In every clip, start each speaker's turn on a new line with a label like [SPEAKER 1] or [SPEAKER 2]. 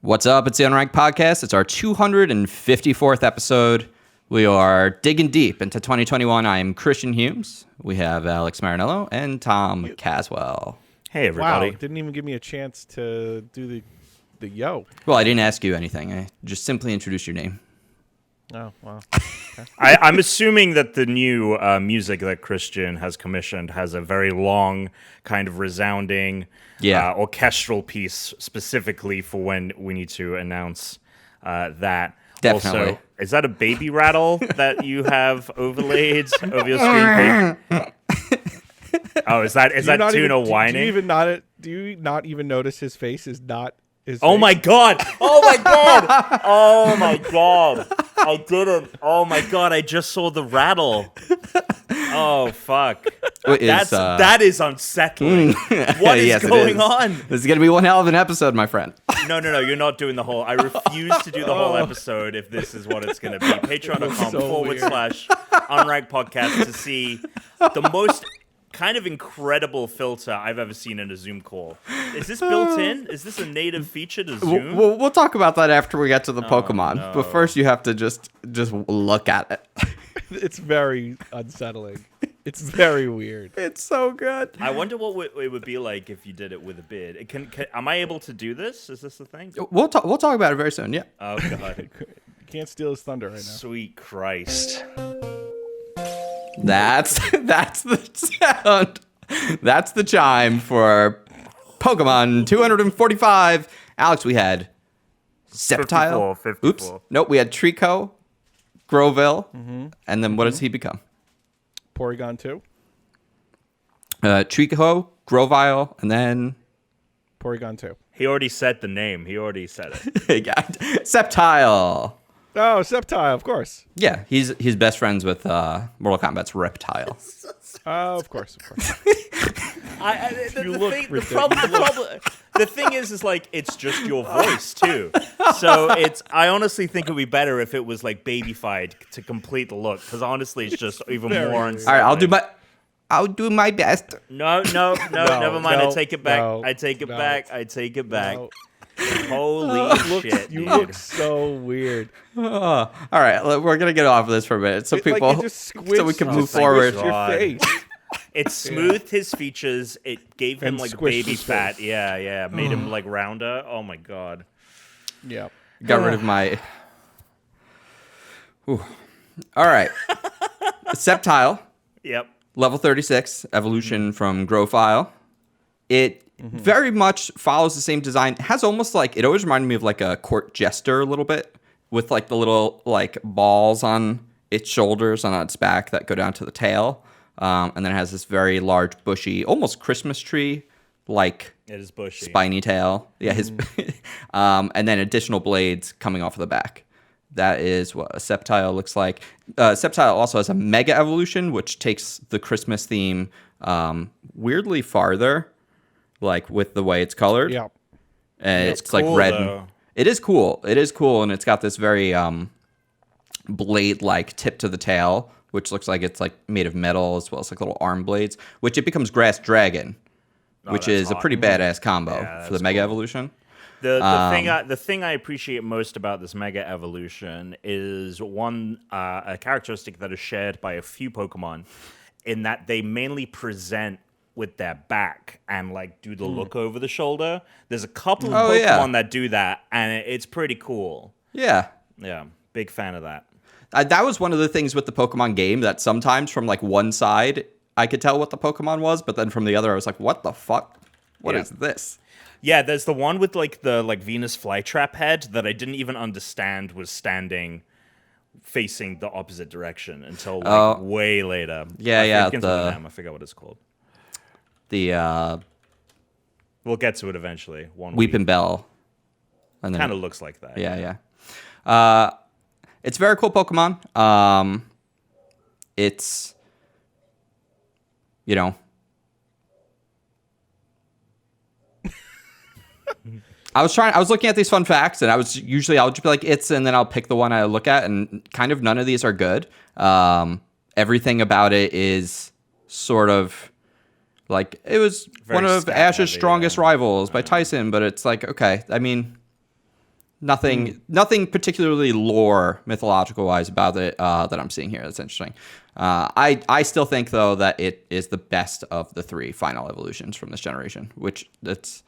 [SPEAKER 1] What's up? It's the Unranked Podcast. It's our 254th episode. We are digging deep into 2021. I'm Christian Humes. We have Alex Marinello and Tom Caswell.
[SPEAKER 2] Hey, everybody.
[SPEAKER 3] Wow, didn't even give me a chance to do the yo.
[SPEAKER 1] Well, I didn't ask you anything. I just simply introduced your name.
[SPEAKER 3] Oh, wow. Okay.
[SPEAKER 2] I'm assuming that the new music that Christian has commissioned has a very long, kind of resounding orchestral piece specifically for when we need to announce that.
[SPEAKER 1] Definitely.
[SPEAKER 2] Also, is that a baby rattle that you have overlaid over your screen? Oh, is that Tuna whining?
[SPEAKER 3] Do you not even notice his face is not his
[SPEAKER 2] Oh
[SPEAKER 3] face?
[SPEAKER 2] my god! Oh my god! Oh my god! I didn't. Oh my god! I just saw the rattle. Oh fuck! That is unsettling. What is
[SPEAKER 1] Yes,
[SPEAKER 2] going on?
[SPEAKER 1] This is gonna be one hell of an episode, my friend.
[SPEAKER 2] No, you're not doing the whole. I refuse to do the whole episode if this is what it's gonna be. Patreon.com/Unranked Podcast to see the most kind of incredible filter I've ever seen in a Zoom call. Is this built in? Is this a native feature to Zoom?
[SPEAKER 1] We'll talk about that after we get to the Pokemon.
[SPEAKER 2] No.
[SPEAKER 1] But first, you have to just look at it.
[SPEAKER 3] It's very unsettling. It's very weird.
[SPEAKER 1] It's so good.
[SPEAKER 2] I wonder what it would be like if you did it with a beard. Am I able to do this? Is this the thing?
[SPEAKER 1] We'll talk about it very soon. Yeah.
[SPEAKER 2] Oh god!
[SPEAKER 3] You can't steal his thunder right now.
[SPEAKER 2] Sweet Christ!
[SPEAKER 1] That's the sound. That's the chime for Pokemon 245. Alex, we had Sceptile.
[SPEAKER 2] 54.
[SPEAKER 1] Oops. Nope, we had Trico, Groville, and then what does he become?
[SPEAKER 3] Porygon 2.
[SPEAKER 1] Trico, Grovile, and then
[SPEAKER 3] Porygon 2.
[SPEAKER 2] He already said the name. He already said it.
[SPEAKER 1] Sceptile.
[SPEAKER 3] Oh, Sceptile, of course.
[SPEAKER 1] Yeah, he's best friends with Mortal Kombat's Reptile.
[SPEAKER 3] Of course.
[SPEAKER 2] The thing is like it's just your voice too. So I honestly think it would be better if it was like babyfied to complete the look. Because honestly, it's just even
[SPEAKER 3] Very
[SPEAKER 2] more
[SPEAKER 3] weird.
[SPEAKER 2] unsettling.
[SPEAKER 1] All right, I'll do my best.
[SPEAKER 2] No, never mind.
[SPEAKER 3] no,
[SPEAKER 2] I take it back.
[SPEAKER 3] no,
[SPEAKER 2] I take it
[SPEAKER 3] no.
[SPEAKER 2] back. I take it back.
[SPEAKER 3] No.
[SPEAKER 2] Holy shit!
[SPEAKER 3] You
[SPEAKER 2] dude.
[SPEAKER 3] look so weird.
[SPEAKER 1] All right, we're gonna get off of this for a minute, so
[SPEAKER 3] It
[SPEAKER 1] people,
[SPEAKER 3] just
[SPEAKER 1] so we can move
[SPEAKER 3] squished
[SPEAKER 1] forward.
[SPEAKER 3] your
[SPEAKER 2] God.
[SPEAKER 3] face.
[SPEAKER 2] It smoothed his features. It gave him
[SPEAKER 3] And
[SPEAKER 2] like
[SPEAKER 3] squished
[SPEAKER 2] baby
[SPEAKER 3] his
[SPEAKER 2] fat.
[SPEAKER 3] face.
[SPEAKER 2] Yeah. Made him like rounder. Oh my god.
[SPEAKER 3] Yeah.
[SPEAKER 1] Got rid of my. Ooh. All right, Sceptile,
[SPEAKER 2] Yep.
[SPEAKER 1] level 36, evolution from Grovile. It very much follows the same design. It has almost like, it always reminded me of like a court jester a little bit, with like the little like balls on its shoulders and on its back that go down to the tail. And then it has this very large, bushy, almost Christmas tree like
[SPEAKER 2] It is bushy.
[SPEAKER 1] spiny tail. Yeah, his and then additional blades coming off of the back. That is what a Sceptile looks like. Sceptile also has a Mega Evolution, which takes the Christmas theme weirdly farther, like with the way it's colored.
[SPEAKER 3] Yeah.
[SPEAKER 1] And
[SPEAKER 2] It's
[SPEAKER 1] it's like
[SPEAKER 2] cool,
[SPEAKER 1] red.
[SPEAKER 2] though.
[SPEAKER 1] It is cool. It is cool, and it's got this very blade-like tip to the tail, which looks like it's like made of metal, as well as like little arm blades. Which it becomes Grass Dragon, which
[SPEAKER 2] that's
[SPEAKER 1] is a
[SPEAKER 2] hot.
[SPEAKER 1] pretty badass combo
[SPEAKER 2] Yeah,
[SPEAKER 1] for the
[SPEAKER 2] that's
[SPEAKER 1] Mega
[SPEAKER 2] cool.
[SPEAKER 1] Evolution.
[SPEAKER 2] The thing I appreciate most about this Mega Evolution is a characteristic that is shared by a few Pokemon, in that they mainly present with their back and like do the look over the shoulder. There's a couple of Pokemon that do that, and it's pretty cool.
[SPEAKER 1] Yeah.
[SPEAKER 2] Yeah, big fan of that.
[SPEAKER 1] That was one of the things with the Pokemon game, that sometimes from like one side I could tell what the Pokemon was, but then from the other I was like, what the fuck? What is this?
[SPEAKER 2] Yeah, there's the one with like the Venus flytrap head that I didn't even understand was standing facing the opposite direction until like way later.
[SPEAKER 1] Yeah,
[SPEAKER 2] I forget what it's called.
[SPEAKER 1] The
[SPEAKER 2] We'll get to it eventually.
[SPEAKER 1] Weeping Bell. And then
[SPEAKER 2] kind of looks like that.
[SPEAKER 1] Yeah. It's a very cool Pokemon. It's, you know, I was looking at these fun facts, and I'll just be like, it's, and then I'll pick the one I look at, and kind of none of these are good. Everything about it is sort of Like, it was
[SPEAKER 2] Very
[SPEAKER 1] one of
[SPEAKER 2] stat
[SPEAKER 1] Ash's
[SPEAKER 2] heavy,
[SPEAKER 1] strongest
[SPEAKER 2] yeah.
[SPEAKER 1] rivals by Tyson, but it's like, okay, I mean, nothing particularly lore mythological wise about it that I'm seeing here that's interesting. I still think though that it is the best of the 3 final evolutions from this generation, which it's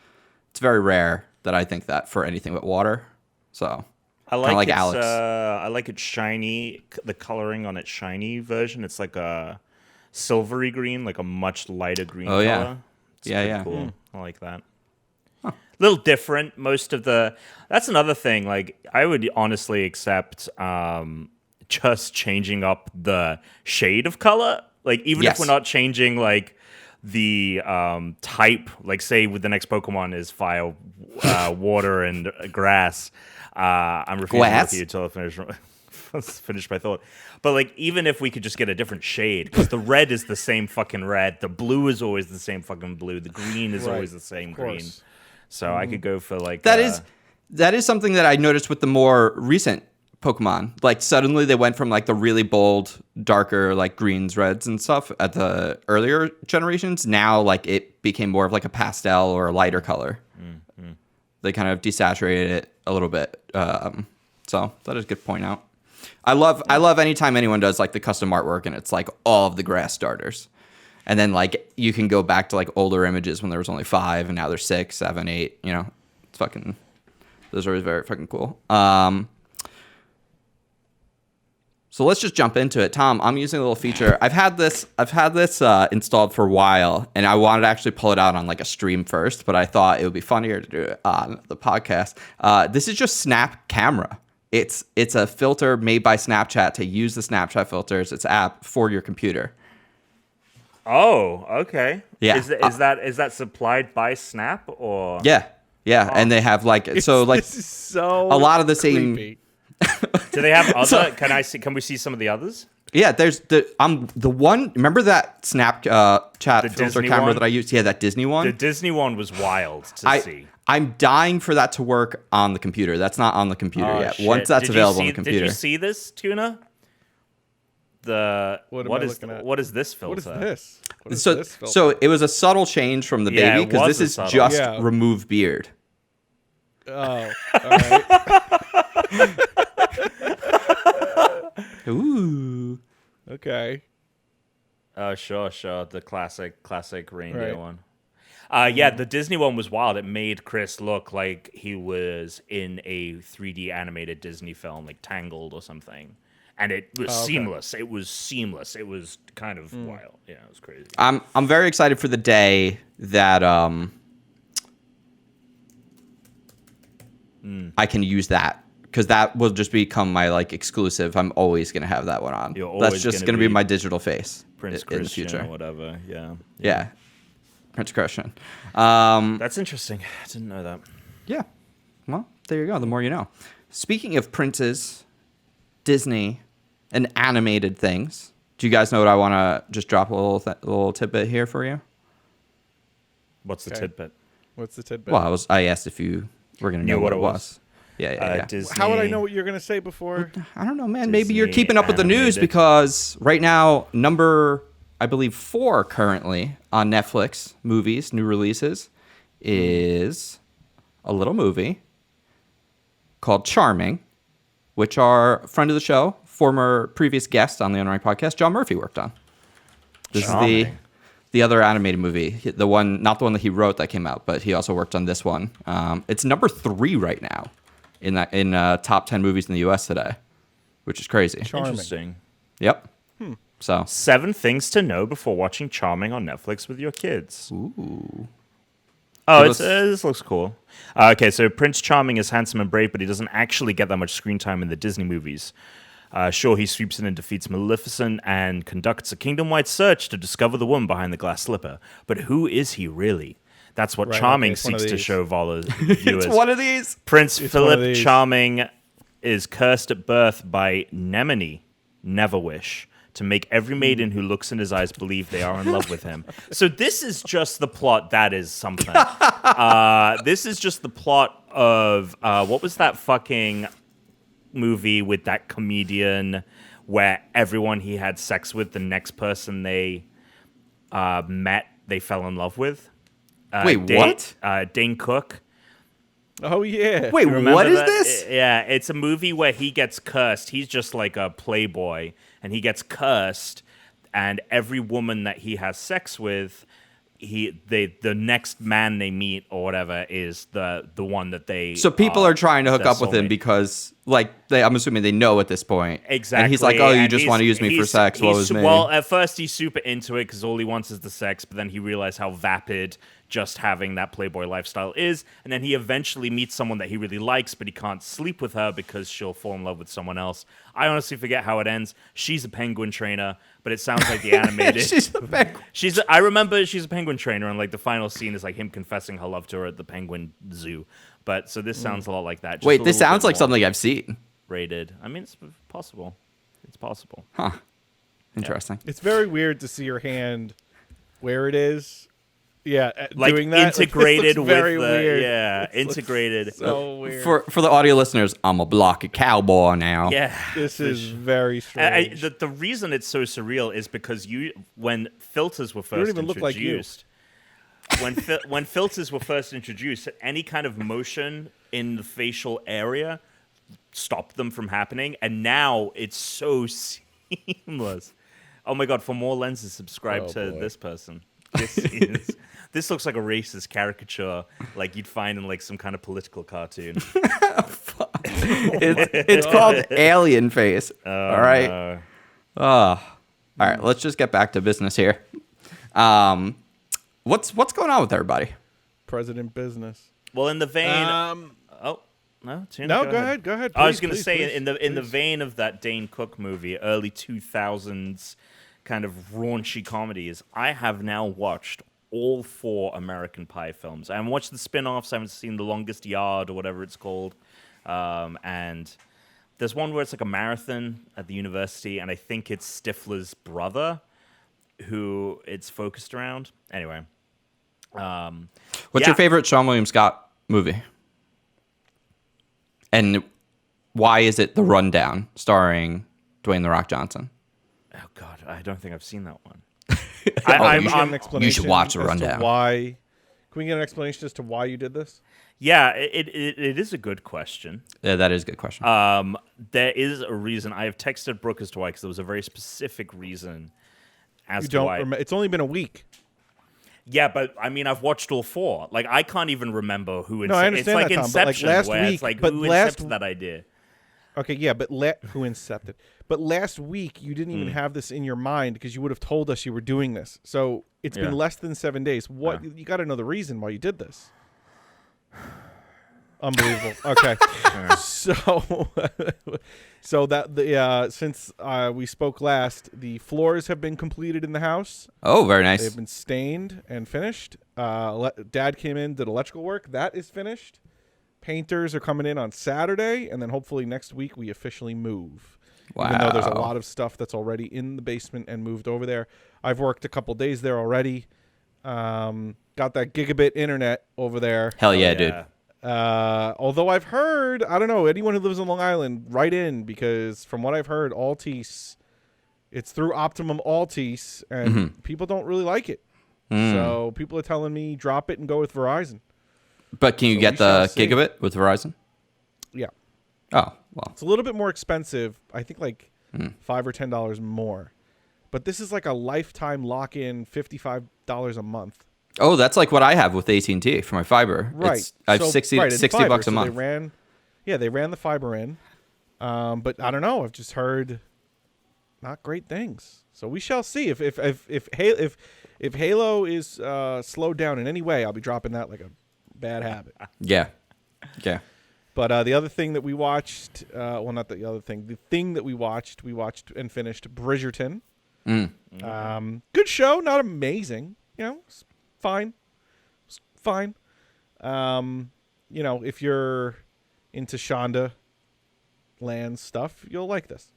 [SPEAKER 1] very rare that I think that for anything but water. So
[SPEAKER 2] I like its,
[SPEAKER 1] Alex.
[SPEAKER 2] I like its shiny, the coloring on its shiny version. It's like a silvery green, like a much lighter green color.
[SPEAKER 1] Yeah.
[SPEAKER 2] It's
[SPEAKER 1] Yeah,
[SPEAKER 2] pretty
[SPEAKER 1] yeah.
[SPEAKER 2] cool. I like that. Little different. That's another thing. Like, I would honestly accept just changing up the shade of color. Like, even if
[SPEAKER 1] Yes.
[SPEAKER 2] we're not changing like the type, like say with the next Pokemon is fire, water, and grass. I'm refusing to look at you until I finish my thought. But like, even if we could just get a different shade, because the red is the same fucking red, the blue is always the same fucking blue, the green is always the same green. So I could go for like
[SPEAKER 1] That is something that I noticed with the more recent Pokemon. Like, suddenly they went from like the really bold, darker like greens, reds, and stuff at the earlier generations. Now, like, it became more of like a pastel or a lighter color. They kind of desaturated it a little bit. So that is a good point out. I love anytime anyone does like the custom artwork and it's like all of the grass starters. And then like you can go back to like older images when there was only 5 and now there's 6, 7, 8, you know. It's fucking, those are very fucking cool. So let's just jump into it. Tom, I'm using a little feature. I've had this installed for a while, and I wanted to actually pull it out on like a stream first, but I thought it would be funnier to do it on the podcast. This is just Snap Camera. It's a filter made by Snapchat to use the Snapchat filters. It's an app for your computer.
[SPEAKER 2] Oh, okay.
[SPEAKER 1] Yeah.
[SPEAKER 2] Is that supplied by Snap or?
[SPEAKER 1] Yeah. And they have like
[SPEAKER 3] This is so
[SPEAKER 1] a lot of the
[SPEAKER 3] creepy.
[SPEAKER 1] same.
[SPEAKER 2] Do they have other? Can we see some of the others?
[SPEAKER 1] Yeah, there's the one. Remember that Snapchat filter
[SPEAKER 2] Disney
[SPEAKER 1] camera
[SPEAKER 2] one?
[SPEAKER 1] that I used? Yeah, that Disney one.
[SPEAKER 2] The Disney one was wild to see.
[SPEAKER 1] I'm dying for that to work on the computer. That's not on the computer yet.
[SPEAKER 2] Shit.
[SPEAKER 1] Once that's
[SPEAKER 2] Did you
[SPEAKER 1] available on
[SPEAKER 2] see-
[SPEAKER 1] the computer.
[SPEAKER 2] Did you see this, Tuna?
[SPEAKER 3] What am I looking at?
[SPEAKER 2] What is this filter?
[SPEAKER 3] What is this? What is
[SPEAKER 1] So
[SPEAKER 3] this filter?
[SPEAKER 1] so it was a subtle change from the
[SPEAKER 2] Yeah,
[SPEAKER 1] baby
[SPEAKER 2] it
[SPEAKER 1] because
[SPEAKER 2] was
[SPEAKER 1] this
[SPEAKER 2] a
[SPEAKER 1] is
[SPEAKER 2] subtle.
[SPEAKER 1] just
[SPEAKER 3] Yeah.
[SPEAKER 1] remove beard.
[SPEAKER 3] Oh, all right.
[SPEAKER 1] Ooh.
[SPEAKER 3] Okay.
[SPEAKER 2] Oh, sure. The classic reindeer
[SPEAKER 3] Right.
[SPEAKER 2] one. Yeah, the Disney one was wild. It made Chris look like he was in a 3D animated Disney film, like Tangled or something. And it was seamless. It was seamless. It was kind of wild. Yeah, it was crazy.
[SPEAKER 1] I'm very excited for the day that I can use that because that will just become my like exclusive. I'm always gonna have that one on.
[SPEAKER 2] You're
[SPEAKER 1] That's
[SPEAKER 2] always
[SPEAKER 1] just
[SPEAKER 2] gonna
[SPEAKER 1] gonna be
[SPEAKER 2] be
[SPEAKER 1] my digital face
[SPEAKER 2] Prince
[SPEAKER 1] in the
[SPEAKER 2] Christian
[SPEAKER 1] future.
[SPEAKER 2] or whatever. Yeah.
[SPEAKER 1] Yeah, Prince Christian.
[SPEAKER 2] That's interesting. I didn't know that.
[SPEAKER 1] Yeah. Well, there you go. The more you know. Speaking of princes, Disney, and animated things, do you guys know what I want to just drop a little tidbit here for you?
[SPEAKER 2] What's the
[SPEAKER 3] Okay.
[SPEAKER 2] tidbit?
[SPEAKER 3] What's the tidbit?
[SPEAKER 1] Well, I asked if you were going to know
[SPEAKER 2] Knew
[SPEAKER 1] what
[SPEAKER 2] what
[SPEAKER 1] it
[SPEAKER 2] it
[SPEAKER 1] was.
[SPEAKER 2] was.
[SPEAKER 1] Yeah.
[SPEAKER 2] Disney.
[SPEAKER 3] How would I know what you're gonna say before?
[SPEAKER 1] I don't know, man. Maybe you're
[SPEAKER 2] Disney
[SPEAKER 1] keeping up with the news
[SPEAKER 2] animated.
[SPEAKER 1] because right now, number, I believe, 4 currently on Netflix movies, new releases, is a little movie called Charming, which our friend of the show, former previous guest on the Unranked podcast, John Murphy, worked on. This is
[SPEAKER 2] Charming.
[SPEAKER 1] the other animated movie, the one, not the one that he wrote that came out, but he also worked on this one. It's number 3 right now in top 10 movies in the U.S. today, which is crazy.
[SPEAKER 3] Charming.
[SPEAKER 2] Interesting.
[SPEAKER 1] Yep. So
[SPEAKER 2] 7 things to know before watching Charming on Netflix with your kids.
[SPEAKER 1] ooh.
[SPEAKER 2] Oh,
[SPEAKER 1] Give
[SPEAKER 2] it's,
[SPEAKER 1] us-
[SPEAKER 2] this looks cool. Okay, so Prince Charming is handsome and brave, but he doesn't actually get that much screen time in the Disney movies. Sure, he sweeps in and defeats Maleficent and conducts a kingdom-wide search to discover the woman behind the glass slipper. But who is he really? That's what
[SPEAKER 3] Right,
[SPEAKER 2] Charming
[SPEAKER 3] okay, it's one of
[SPEAKER 2] seeks to
[SPEAKER 3] these.
[SPEAKER 2] show viewers.
[SPEAKER 1] It's one of these.
[SPEAKER 2] Prince
[SPEAKER 3] It's one of
[SPEAKER 2] Philip
[SPEAKER 3] these.
[SPEAKER 2] Charming is cursed at birth by Nemone, Neverwish, to make every maiden who looks in his eyes believe they are in love with him. So this is just the plot. That is something. This is just the plot of what was that fucking movie with that comedian where everyone he had sex with, the next person they met they fell in love with.
[SPEAKER 1] Wait, what?
[SPEAKER 2] Dane Cook.
[SPEAKER 3] Oh yeah.
[SPEAKER 1] Wait,
[SPEAKER 2] Remember
[SPEAKER 1] what is
[SPEAKER 2] that?
[SPEAKER 1] this?
[SPEAKER 2] Yeah, it's a movie where he gets cursed. He's just like a playboy, and he gets cursed, and every woman that he has sex with, the next man they meet or whatever is the one that they.
[SPEAKER 1] So people are trying to hook
[SPEAKER 2] their
[SPEAKER 1] up with him
[SPEAKER 2] soulmate.
[SPEAKER 1] because, like, I'm assuming they know at this point.
[SPEAKER 2] Exactly.
[SPEAKER 1] And he's like, "Oh, you
[SPEAKER 2] And
[SPEAKER 1] just want to use me for
[SPEAKER 2] he's-
[SPEAKER 1] sex? What was me?"
[SPEAKER 2] Well, at first he's super into it because all he wants is the sex, but then he realizes how vapid just having that playboy lifestyle is, and then he eventually meets someone that he really likes, but he can't sleep with her because she'll fall in love with someone else. I honestly forget how it ends. She's a penguin trainer, but it sounds like the animated.
[SPEAKER 1] She's a penguin.
[SPEAKER 2] I remember she's a penguin trainer, and like the final scene is like him confessing her love to her at the penguin zoo. But so this sounds a lot like that. Just
[SPEAKER 1] Wait,
[SPEAKER 2] a
[SPEAKER 1] this
[SPEAKER 2] little
[SPEAKER 1] sounds
[SPEAKER 2] bit
[SPEAKER 1] like
[SPEAKER 2] more
[SPEAKER 1] something I've seen.
[SPEAKER 2] rated. I mean, it's possible. It's possible.
[SPEAKER 1] Huh. Interesting.
[SPEAKER 3] It's very weird to see your hand where it is. Yeah,
[SPEAKER 2] Like
[SPEAKER 3] doing that
[SPEAKER 2] integrated
[SPEAKER 3] like,
[SPEAKER 2] with
[SPEAKER 3] very
[SPEAKER 2] the
[SPEAKER 3] weird.
[SPEAKER 2] yeah,
[SPEAKER 3] This looks
[SPEAKER 2] integrated.
[SPEAKER 3] So weird.
[SPEAKER 1] For the audio listeners, I'm a blocky cowboy now.
[SPEAKER 2] Yeah,
[SPEAKER 3] This is very strange.
[SPEAKER 2] the reason it's so surreal is because when filters were
[SPEAKER 3] don't
[SPEAKER 2] first
[SPEAKER 3] even look like you.
[SPEAKER 2] introduced, when filters were first introduced, any kind of motion in the facial area stopped them from happening, and now it's so seamless. Oh my god! For more lenses, subscribe to
[SPEAKER 3] boy.
[SPEAKER 2] this person. This looks like a racist caricature, like you'd find in like some kind of political cartoon.
[SPEAKER 1] It's called Alien Face. All right.
[SPEAKER 2] No.
[SPEAKER 1] All right. Let's just get back to business here. What's going on with everybody?
[SPEAKER 3] President business.
[SPEAKER 2] Well, in the vein. Oh no, Tuna,
[SPEAKER 3] No, go ahead. Go ahead.
[SPEAKER 2] I was
[SPEAKER 3] Please,
[SPEAKER 2] going to
[SPEAKER 3] please,
[SPEAKER 2] say
[SPEAKER 3] please,
[SPEAKER 2] in the
[SPEAKER 3] please.
[SPEAKER 2] vein of that Dane Cook movie, early 2000s kind of raunchy comedies. I have now watched all 4 American Pie films. I haven't watched the spin-offs. I haven't seen The Longest Yard or whatever it's called. And there's one where it's like a marathon at the university, and I think it's Stifler's brother who it's focused around. Anyway.
[SPEAKER 1] What's your favorite Sean William Scott movie? And why is it The Rundown, starring Dwayne "The Rock" Johnson?
[SPEAKER 2] Oh, God. I don't think I've seen that one.
[SPEAKER 1] You should watch The
[SPEAKER 3] as to
[SPEAKER 1] Rundown.
[SPEAKER 3] Why? Can we get an explanation as to why you did this?
[SPEAKER 2] Yeah, it is a good question.
[SPEAKER 1] Yeah, that is a good question.
[SPEAKER 2] There is a reason. I have texted Brooke as to why, because there was a very specific reason as
[SPEAKER 3] You
[SPEAKER 2] to
[SPEAKER 3] don't
[SPEAKER 2] why.
[SPEAKER 3] remember. It's only been a week.
[SPEAKER 2] Yeah, but I mean, I've watched all 4. Like, I can't even remember who.
[SPEAKER 3] No, I understand
[SPEAKER 2] it's like
[SPEAKER 3] that, Tom, but, like,
[SPEAKER 2] Inception,
[SPEAKER 3] last
[SPEAKER 2] where it's
[SPEAKER 3] week-
[SPEAKER 2] like
[SPEAKER 3] but
[SPEAKER 2] who
[SPEAKER 3] last-
[SPEAKER 2] incepted that idea.
[SPEAKER 3] Okay, yeah, but who incepted? But last week you didn't even have this in your mind because you would have told us you were doing this. So it's
[SPEAKER 2] Yeah.
[SPEAKER 3] been less than 7 days. What you got to know the reason why you did this. Unbelievable. Okay, so that since we spoke last, the floors have been completed in the house.
[SPEAKER 1] Oh, very nice.
[SPEAKER 3] They've been stained and finished. Dad came in, did electrical work. That is finished. Painters are coming in on Saturday, and then hopefully next week we officially move. Even though there's a
[SPEAKER 1] Wow.
[SPEAKER 3] lot of stuff that's already in the basement and moved over there. I've worked a couple days there already. Got that gigabit internet over there.
[SPEAKER 1] Hell yeah, dude.
[SPEAKER 3] Although I've heard, I don't know, anyone who lives on Long Island, write in, because from what I've heard, Altice, it's through Optimum Altice, and people don't really like it. So people are telling me drop it and go with Verizon.
[SPEAKER 1] But can you
[SPEAKER 3] So
[SPEAKER 1] get
[SPEAKER 3] we shall
[SPEAKER 1] the
[SPEAKER 3] see.
[SPEAKER 1] gigabit with Verizon?
[SPEAKER 3] Yeah.
[SPEAKER 1] Oh, well.
[SPEAKER 3] It's a little bit more expensive. I think like $5 or $10 more. But this is like a lifetime lock-in, $55 a month.
[SPEAKER 1] Oh, that's like what I have with AT&T for my fiber.
[SPEAKER 3] Right.
[SPEAKER 1] I have
[SPEAKER 3] So-
[SPEAKER 1] 60
[SPEAKER 3] right, and fiber,
[SPEAKER 1] bucks a
[SPEAKER 3] so
[SPEAKER 1] month.
[SPEAKER 3] They ran the fiber in. But I don't know. I've just heard not great things. So we shall see. If Halo is slowed down in any way, I'll be dropping that like a bad habit.
[SPEAKER 1] Yeah. Yeah.
[SPEAKER 3] But the other thing that we watched, not the other thing, the thing that we watched and finished Bridgerton. Good show, not amazing. It's fine. It's fine. If you're into Shonda Land stuff, you'll like this.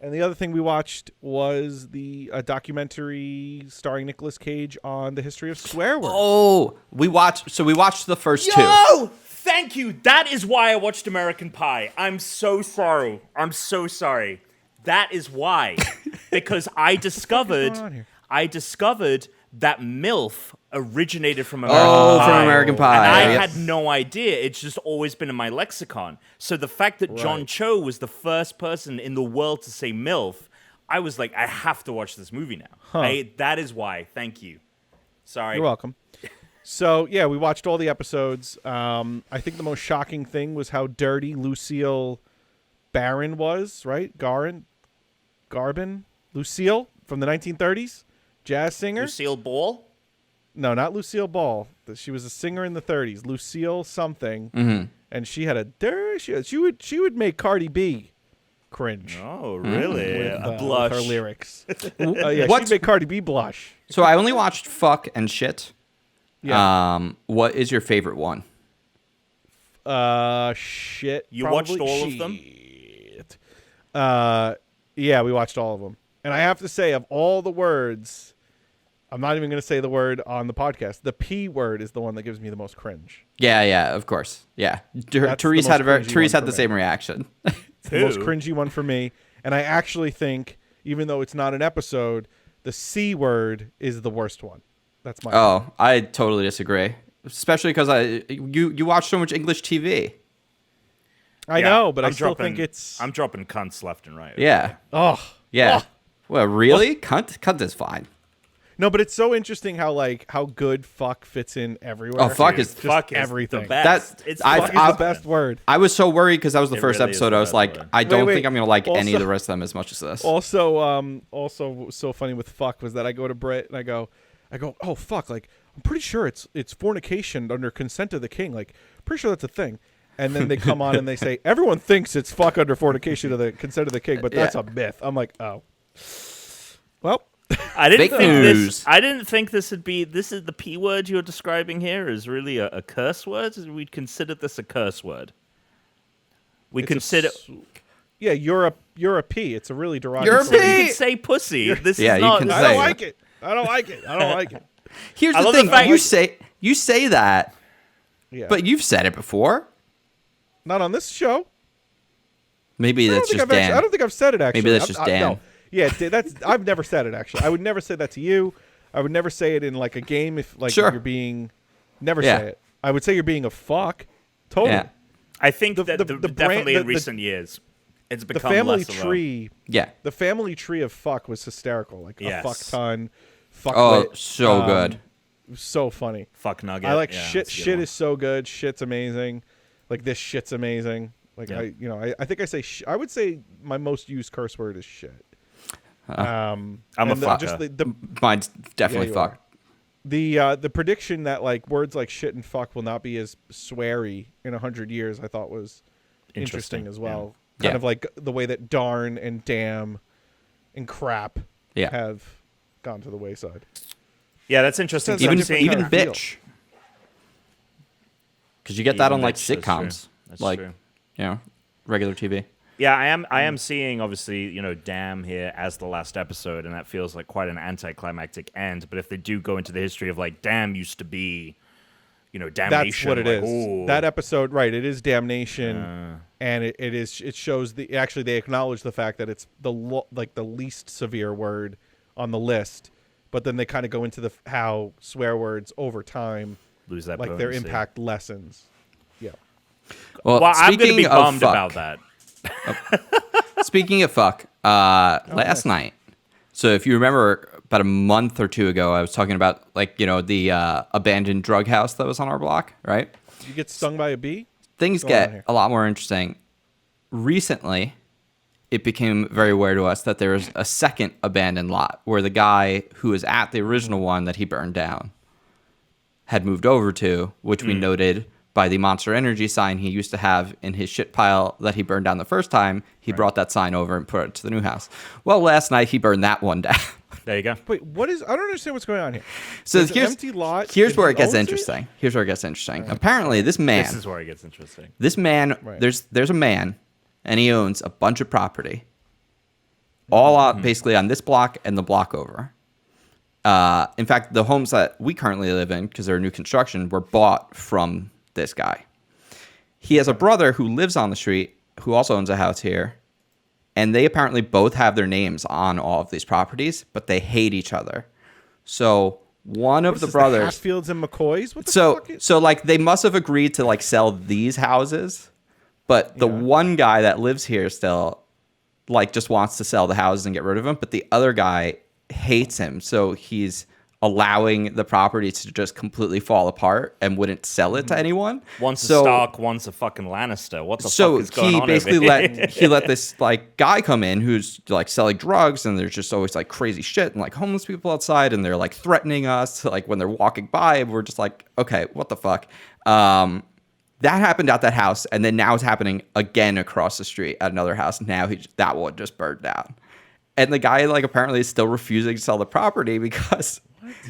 [SPEAKER 3] And the other thing we watched was a documentary starring Nicolas Cage on the history of swear words.
[SPEAKER 1] Oh, we watched the first two.
[SPEAKER 2] Yo! Thank you. That is why I watched American Pie. I'm so sorry. That is why. Because I discovered
[SPEAKER 3] going on here?
[SPEAKER 2] that MILF originated from American Pie.
[SPEAKER 1] From American Pie.
[SPEAKER 2] And I
[SPEAKER 1] Yep.
[SPEAKER 2] had no idea. It's just always been in my lexicon. So the fact that John Cho was the first person in the world to say MILF, I was like, I have to watch this movie now. That is why. Thank you. Sorry.
[SPEAKER 3] You're welcome. So, yeah, we watched all the episodes. I think the most shocking thing was how dirty Lucille Barron was, right? Garbin? Lucille from the 1930s? Jazz singer?
[SPEAKER 2] Lucille Ball?
[SPEAKER 3] No, not Lucille Ball. She was a singer in the 30s. Lucille something. And she had a she would make Cardi B cringe.
[SPEAKER 2] Oh, really?
[SPEAKER 3] With
[SPEAKER 2] Blush.
[SPEAKER 3] her lyrics. Yeah,
[SPEAKER 1] What's-
[SPEAKER 3] she'd make Cardi B blush.
[SPEAKER 1] So I only watched Fuck and Shit.
[SPEAKER 3] Yeah.
[SPEAKER 1] What is your favorite one?
[SPEAKER 3] Shit.
[SPEAKER 2] You watched all of them?
[SPEAKER 3] Shit. Yeah, we watched all of them. And I have to say, of all the words, I'm not even going to say the word on the podcast. The P word is the one that gives me the most cringe.
[SPEAKER 1] Yeah, of course. Yeah.
[SPEAKER 3] That's
[SPEAKER 1] Therese
[SPEAKER 3] the
[SPEAKER 1] had
[SPEAKER 3] most cringy
[SPEAKER 1] Therese
[SPEAKER 3] one
[SPEAKER 1] had the
[SPEAKER 3] for
[SPEAKER 1] same reaction.
[SPEAKER 3] It's the most cringy one for me. And I actually think, even though it's not an episode, the C word is the worst one. That's my
[SPEAKER 1] Oh, I totally disagree. Especially because you watch so much English TV.
[SPEAKER 3] I know, but I still think it's...
[SPEAKER 2] I'm dropping cunts left and right.
[SPEAKER 1] Yeah.
[SPEAKER 3] Oh.
[SPEAKER 1] Yeah.
[SPEAKER 3] Oh.
[SPEAKER 1] Well, really? Cunt is fine.
[SPEAKER 3] No, but it's so interesting how good fuck fits in everywhere.
[SPEAKER 1] Oh, fuck is
[SPEAKER 2] Fuck is
[SPEAKER 3] everything.
[SPEAKER 2] the best.
[SPEAKER 1] That-
[SPEAKER 2] It's
[SPEAKER 3] Fuck
[SPEAKER 2] fucking
[SPEAKER 3] is the best word.
[SPEAKER 1] I was so worried because that was the
[SPEAKER 2] It
[SPEAKER 1] first
[SPEAKER 2] really is
[SPEAKER 1] episode.
[SPEAKER 2] the
[SPEAKER 1] I was
[SPEAKER 2] best
[SPEAKER 1] like,
[SPEAKER 2] word.
[SPEAKER 1] I don't
[SPEAKER 3] Wait.
[SPEAKER 1] think I'm gonna like any of
[SPEAKER 3] Also-
[SPEAKER 1] the rest of them as much as this.
[SPEAKER 3] Also so funny with fuck was that I go to Brett and I go, oh fuck, like I'm pretty sure it's fornication under consent of the king, like pretty sure that's a thing. And then they come on and they say everyone thinks it's fuck under fornication of the consent of the king, but that's a myth. I'm like, oh, well,
[SPEAKER 2] I didn't
[SPEAKER 1] Fake
[SPEAKER 2] think
[SPEAKER 1] news.
[SPEAKER 2] this. I didn't think this would be. This is the P word you're describing here is really a curse word. We'd consider this a curse word. We
[SPEAKER 3] it's a
[SPEAKER 2] consider.
[SPEAKER 3] yeah, you're a P. It's a really
[SPEAKER 1] You're a
[SPEAKER 3] derogatory.
[SPEAKER 1] P.
[SPEAKER 2] You can say pussy. This
[SPEAKER 1] Yeah,
[SPEAKER 2] is
[SPEAKER 1] you
[SPEAKER 2] not.
[SPEAKER 1] can
[SPEAKER 2] this
[SPEAKER 3] I
[SPEAKER 1] say
[SPEAKER 3] don't
[SPEAKER 1] it.
[SPEAKER 3] like it. I don't like it. I don't like it.
[SPEAKER 1] Here's
[SPEAKER 2] I
[SPEAKER 1] the
[SPEAKER 2] love the
[SPEAKER 1] thing:
[SPEAKER 2] fact
[SPEAKER 1] you say that,
[SPEAKER 3] Yeah,
[SPEAKER 1] but you've said it before.
[SPEAKER 3] not on this show.
[SPEAKER 1] Maybe that's just Dan.
[SPEAKER 3] I don't think I've said it actually.
[SPEAKER 1] Maybe that's just Dan.
[SPEAKER 3] No. Yeah, that's. I've never said it actually. I would never say that to you. I would never say it in like a game if like
[SPEAKER 1] Sure.
[SPEAKER 3] you're being. Never
[SPEAKER 1] Yeah.
[SPEAKER 3] say it. I would say you're being a fuck. Totally.
[SPEAKER 1] Yeah.
[SPEAKER 2] I think
[SPEAKER 3] The-
[SPEAKER 2] that
[SPEAKER 3] the brand-
[SPEAKER 2] definitely in
[SPEAKER 3] the-
[SPEAKER 2] recent years, it's
[SPEAKER 3] The
[SPEAKER 2] become
[SPEAKER 3] family
[SPEAKER 2] less of a-
[SPEAKER 3] tree.
[SPEAKER 1] Yeah.
[SPEAKER 3] The family tree of fuck was hysterical. Like
[SPEAKER 2] Yes.
[SPEAKER 3] a fuck ton. Fuck.
[SPEAKER 1] Oh, so good.
[SPEAKER 3] It was so funny.
[SPEAKER 2] fuck nugget.
[SPEAKER 3] I like
[SPEAKER 2] Yeah,
[SPEAKER 3] shit.
[SPEAKER 2] that's a good
[SPEAKER 3] Shit
[SPEAKER 2] one.
[SPEAKER 3] is so good. Shit's amazing. Like this shit's amazing. Like
[SPEAKER 2] Yeah.
[SPEAKER 3] I think I say I would say my most used curse word is shit.
[SPEAKER 2] I'm a
[SPEAKER 3] and
[SPEAKER 2] fucker.
[SPEAKER 3] Just the
[SPEAKER 1] Mine's definitely
[SPEAKER 3] you
[SPEAKER 1] fuck.
[SPEAKER 3] the prediction that like words like shit and fuck will not be as sweary in 100 years, I thought was interesting as well.
[SPEAKER 1] Yeah.
[SPEAKER 3] Kind of like the way that darn and damn and crap
[SPEAKER 1] Yeah.
[SPEAKER 3] have gone to the wayside.
[SPEAKER 2] Yeah, that's interesting.
[SPEAKER 3] Sounds
[SPEAKER 2] I'm
[SPEAKER 3] like
[SPEAKER 1] Even
[SPEAKER 2] seeing-
[SPEAKER 1] even
[SPEAKER 3] kind of feel.
[SPEAKER 1] bitch. Because you get that
[SPEAKER 2] Even
[SPEAKER 1] on like
[SPEAKER 2] bitch, that's true.
[SPEAKER 1] sitcoms,
[SPEAKER 2] That's
[SPEAKER 1] like
[SPEAKER 2] true.
[SPEAKER 1] regular TV.
[SPEAKER 2] Yeah, I am seeing obviously, damn here as the last episode, and that feels like quite an anticlimactic end. But if they do go into the history of like damn used to be, damnation.
[SPEAKER 3] That's what it
[SPEAKER 2] like,
[SPEAKER 3] is.
[SPEAKER 2] ooh.
[SPEAKER 3] That episode, right? It is damnation, and it shows the actually they acknowledge the fact that it's the least severe word on the list, but then they kind of go into how swear words over time,
[SPEAKER 2] lose that
[SPEAKER 3] like their
[SPEAKER 2] potency.
[SPEAKER 3] impact lessens. Yeah.
[SPEAKER 1] Well,
[SPEAKER 2] Well, I'm going to
[SPEAKER 1] speaking
[SPEAKER 2] be
[SPEAKER 1] of
[SPEAKER 2] bummed
[SPEAKER 1] fuck,
[SPEAKER 2] about that.
[SPEAKER 1] Speaking of fuck, last night. So if you remember, about a month or two ago, I was talking about the abandoned drug house that was on our block, right?
[SPEAKER 3] Did you get stung by a bee?
[SPEAKER 1] Things
[SPEAKER 3] What's going on
[SPEAKER 1] get
[SPEAKER 3] here?
[SPEAKER 1] a lot more interesting. Recently, it became very aware to us that there was a second abandoned lot where the guy who was at the original one that he burned down had moved over to, which we noted by the Monster Energy sign he used to have in his shit pile that he burned down the first time. He brought that sign over and put it to the new house. Well, last night he burned that one down.
[SPEAKER 2] There you go.
[SPEAKER 3] Wait, what is? I don't understand what's going on here.
[SPEAKER 1] So
[SPEAKER 3] It's an
[SPEAKER 1] here's
[SPEAKER 3] empty lot.
[SPEAKER 1] Here's
[SPEAKER 3] and
[SPEAKER 1] where
[SPEAKER 3] he
[SPEAKER 1] it gets
[SPEAKER 3] owns
[SPEAKER 1] interesting. Here's where it gets interesting. Apparently, this man,
[SPEAKER 2] This is where it gets interesting.
[SPEAKER 3] Right.
[SPEAKER 1] there's a man, and he owns a bunch of property, all out basically on this block and the block over. In fact, the homes that we currently live in, because they're new construction, were bought from this guy. He has a brother who lives on the street who also owns a house here, and they apparently both have their names on all of these properties, but they hate each other. So one of
[SPEAKER 3] What
[SPEAKER 1] the
[SPEAKER 3] is this,
[SPEAKER 1] brothers.
[SPEAKER 3] Hatfields and McCoys. What the
[SPEAKER 1] So
[SPEAKER 3] fuck?
[SPEAKER 1] so like they must have agreed to like sell these houses, but the one guy that lives here still like just wants to sell the houses and get rid of them, but the other guy hates him, so he's allowing the property to just completely fall apart and wouldn't sell it to anyone.
[SPEAKER 2] One's a Stark, one's a fucking Lannister. What the
[SPEAKER 1] So
[SPEAKER 2] fuck is going
[SPEAKER 1] he
[SPEAKER 2] on
[SPEAKER 1] basically
[SPEAKER 2] over here?
[SPEAKER 1] he let this like guy come in who's like selling drugs, and there's just always like crazy shit and like homeless people outside, and they're like threatening us like when they're walking by, and we're just like, okay, what the fuck. That happened at that house, and then now it's happening again across the street at another house. Now that one just burned down, and the guy like apparently is still refusing to sell the property because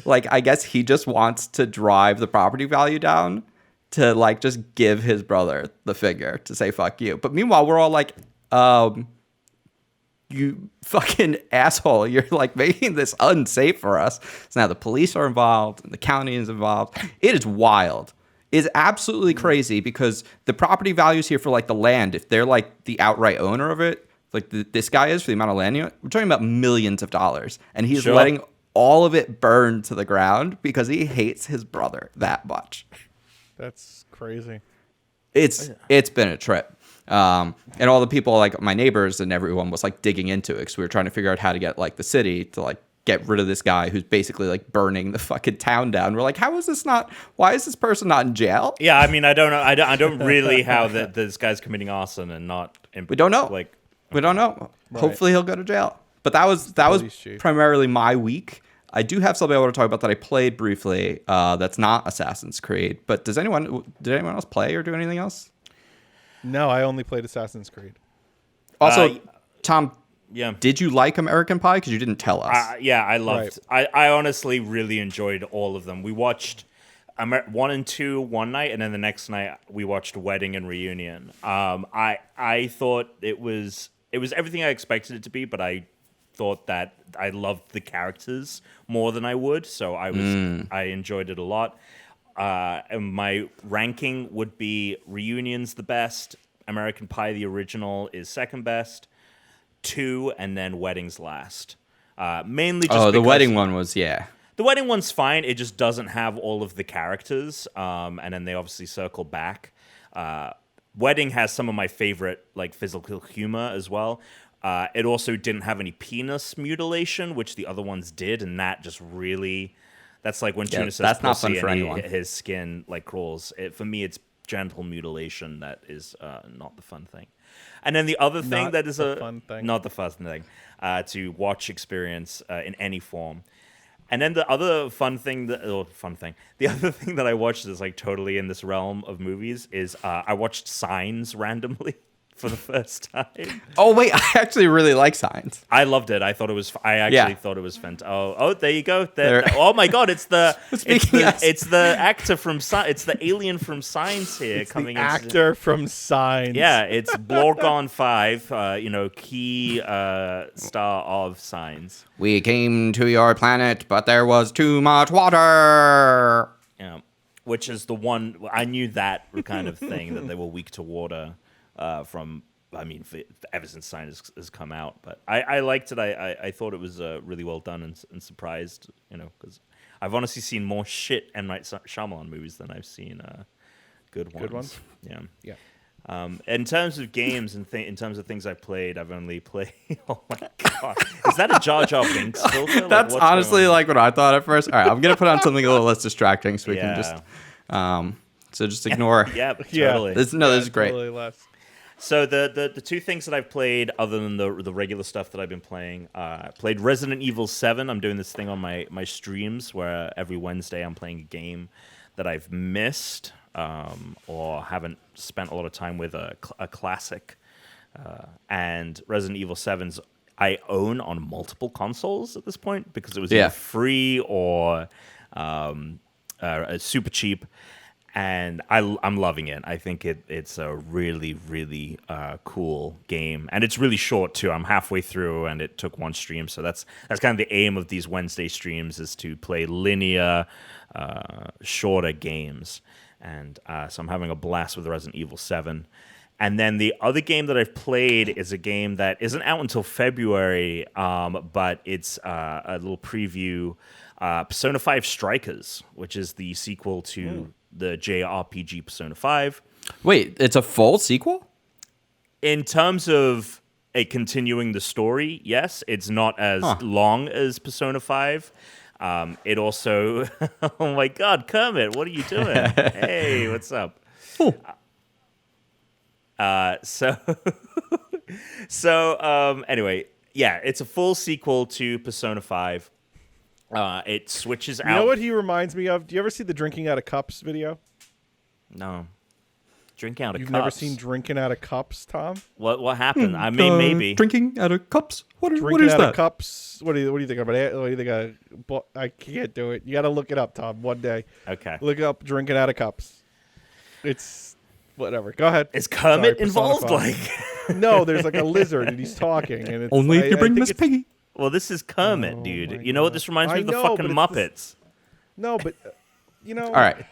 [SPEAKER 1] like I guess he just wants to drive the property value down to like just give his brother the figure to say fuck you. But meanwhile, we're all like, you fucking asshole, you're like making this unsafe for us. So now the police are involved and the county is involved. It is wild. It's absolutely crazy because the property values here for like the land, if they're like the outright owner of it, like this guy is for the amount of land, we're talking about millions of dollars, and he's letting all of it burn to the ground because he hates his brother that much.
[SPEAKER 3] That's crazy.
[SPEAKER 1] It's been a trip. And all the people, like my neighbors and everyone, was like digging into it because we were trying to figure out how to get like the city to like get rid of this guy who's basically like burning the fucking town down. We're like, why is this person not in jail?
[SPEAKER 2] Yeah, I mean, I don't know. I don't really how that this guy's committing arson and not.
[SPEAKER 1] We don't know.
[SPEAKER 2] Like,
[SPEAKER 1] we don't know.
[SPEAKER 3] Right.
[SPEAKER 1] Hopefully he'll go to jail. But that was primarily my week. I do have something I want to talk about that I played briefly. That's not Assassin's Creed. But did anyone else play or do anything else?
[SPEAKER 3] No, I only played Assassin's Creed.
[SPEAKER 1] Also, Tom,
[SPEAKER 2] yeah,
[SPEAKER 1] did you like American Pie? Because you didn't tell us.
[SPEAKER 2] Yeah, I loved. Right. I honestly really enjoyed all of them. We watched 1 and 2 one night, and then the next night we watched Wedding and Reunion. I thought it was everything I expected it to be, but I thought that I loved the characters more than I would, so I enjoyed it a lot. And my ranking would be Reunion's the best, American Pie the original is second best, 2, and then Wedding's last. Mainly just
[SPEAKER 1] the Wedding one was
[SPEAKER 2] the Wedding one's fine. It just doesn't have all of the characters, and then they obviously circle back. Wedding has some of my favorite like physical humor as well. It also didn't have any penis mutilation, which the other ones did, and that just really, that's like when Tuna says
[SPEAKER 1] that's not fun
[SPEAKER 2] pussy
[SPEAKER 1] for
[SPEAKER 2] and
[SPEAKER 1] anyone.
[SPEAKER 2] his skin like crawls. For me, it's genital mutilation that is not the fun thing. And then the other thing that is
[SPEAKER 3] fun thing.
[SPEAKER 2] not the fun thing to watch experience in any form. And then the other the other thing that I watched is like totally in this realm of movies is I watched Signs randomly for the first time.
[SPEAKER 1] Oh wait, I actually really like Signs.
[SPEAKER 2] I loved it. I thought it was. I actually thought it was fantastic. Oh, there you go. Oh my God, it's the it's the actor from it's the alien from Signs here
[SPEAKER 3] it's
[SPEAKER 2] coming.
[SPEAKER 3] The actor from Signs.
[SPEAKER 2] Yeah, it's Blorgon 5. Key star of Signs.
[SPEAKER 1] We came to your planet, but there was too much water.
[SPEAKER 2] Yeah, which is the one I knew that kind of thing that they were weak to water. Ever since Signs has come out, but I liked it. I thought it was really well done and surprised, because I've honestly seen more shit M. Night Shyamalan movies than I've seen good ones.
[SPEAKER 3] Good ones?
[SPEAKER 2] Yeah. In terms of games and in terms of things I played, I've only played. Oh my God, is that a Jar Jar Binks filter?
[SPEAKER 1] That's honestly like what I thought at first. All right, I'm gonna put on something a little less distracting so we can just so just ignore.
[SPEAKER 2] Yeah, totally.
[SPEAKER 1] This is great.
[SPEAKER 3] Totally less.
[SPEAKER 2] So the two things that I've played, other than the regular stuff that I've been playing, I played Resident Evil 7. I'm doing this thing on my streams where every Wednesday I'm playing a game that I've missed or haven't spent a lot of time with, a classic. And Resident Evil 7's I own on multiple consoles at this point because it was either free or super cheap. And I'm loving it. I think it's a really, really cool game. And it's really short, too. I'm halfway through, and it took one stream. So that's kind of the aim of these Wednesday streams is to play linear, shorter games. And so I'm having a blast with Resident Evil 7. And then the other game that I've played is a game that isn't out until February, but it's a little preview. Persona 5 Strikers, which is the sequel to the JRPG Persona 5.
[SPEAKER 1] Wait, it's a full sequel?
[SPEAKER 2] In terms of continuing the story, yes. It's not as long as Persona 5. It also... oh my god, Kermit, what are you doing? Hey, what's up? Anyway, yeah, it's a full sequel to Persona 5. It switches out.
[SPEAKER 3] You know what he reminds me of? Do you ever see the drinking out of cups video?
[SPEAKER 2] No. Drinking out of
[SPEAKER 3] You've
[SPEAKER 2] cups.
[SPEAKER 3] never seen drinking out of cups, Tom?
[SPEAKER 2] What happened? I mean, maybe
[SPEAKER 1] Drinking out of cups? What is
[SPEAKER 3] Drinking out
[SPEAKER 1] that?
[SPEAKER 3] of cups. What do you think about it? What do you think? I can't do it. You got to look it up, Tom. One day.
[SPEAKER 2] Okay.
[SPEAKER 3] Look up drinking out of cups. It's whatever. Go ahead.
[SPEAKER 2] Is Kermit
[SPEAKER 3] Sorry,
[SPEAKER 2] involved?
[SPEAKER 3] Like, no, there's like a lizard and he's talking. And it's,
[SPEAKER 1] Only if you bring Miss Piggy.
[SPEAKER 2] Well, this is Kermit, dude. You know what this reminds me of? The
[SPEAKER 3] know,
[SPEAKER 2] fucking
[SPEAKER 3] but
[SPEAKER 2] Muppets.
[SPEAKER 3] No, but
[SPEAKER 1] All right.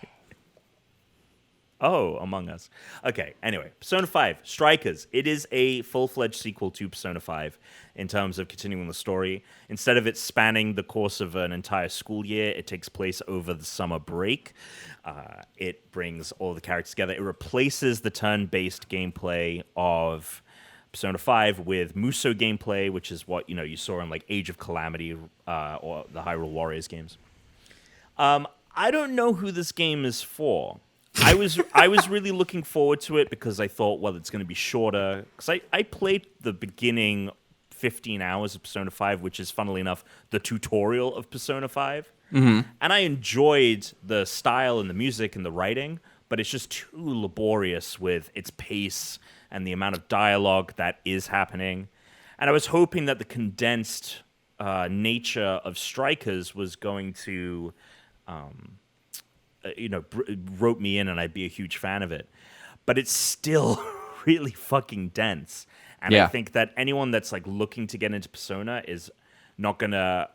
[SPEAKER 2] Oh, Among Us. Okay, anyway, Persona 5, Strikers. It is a full-fledged sequel to Persona 5 in terms of continuing the story. Instead of it spanning the course of an entire school year, it takes place over the summer break. It brings all the characters together. It replaces the turn-based gameplay of Persona 5 with Muso gameplay, which is what you saw in like Age of Calamity or the Hyrule Warriors games. I don't know who this game is for. I was really looking forward to it because I thought, well, it's going to be shorter. Because I played the beginning 15 hours of Persona 5, which is, funnily enough, the tutorial of Persona 5. Mm-hmm. And I enjoyed the style and the music and the writing, but it's just too laborious with its pace and the amount of dialogue that is happening. And I was hoping that the condensed nature of Strikers was going to... rope me in and I'd be a huge fan of it. But it's still really fucking dense. And I think that anyone that's like looking to get into Persona is not going to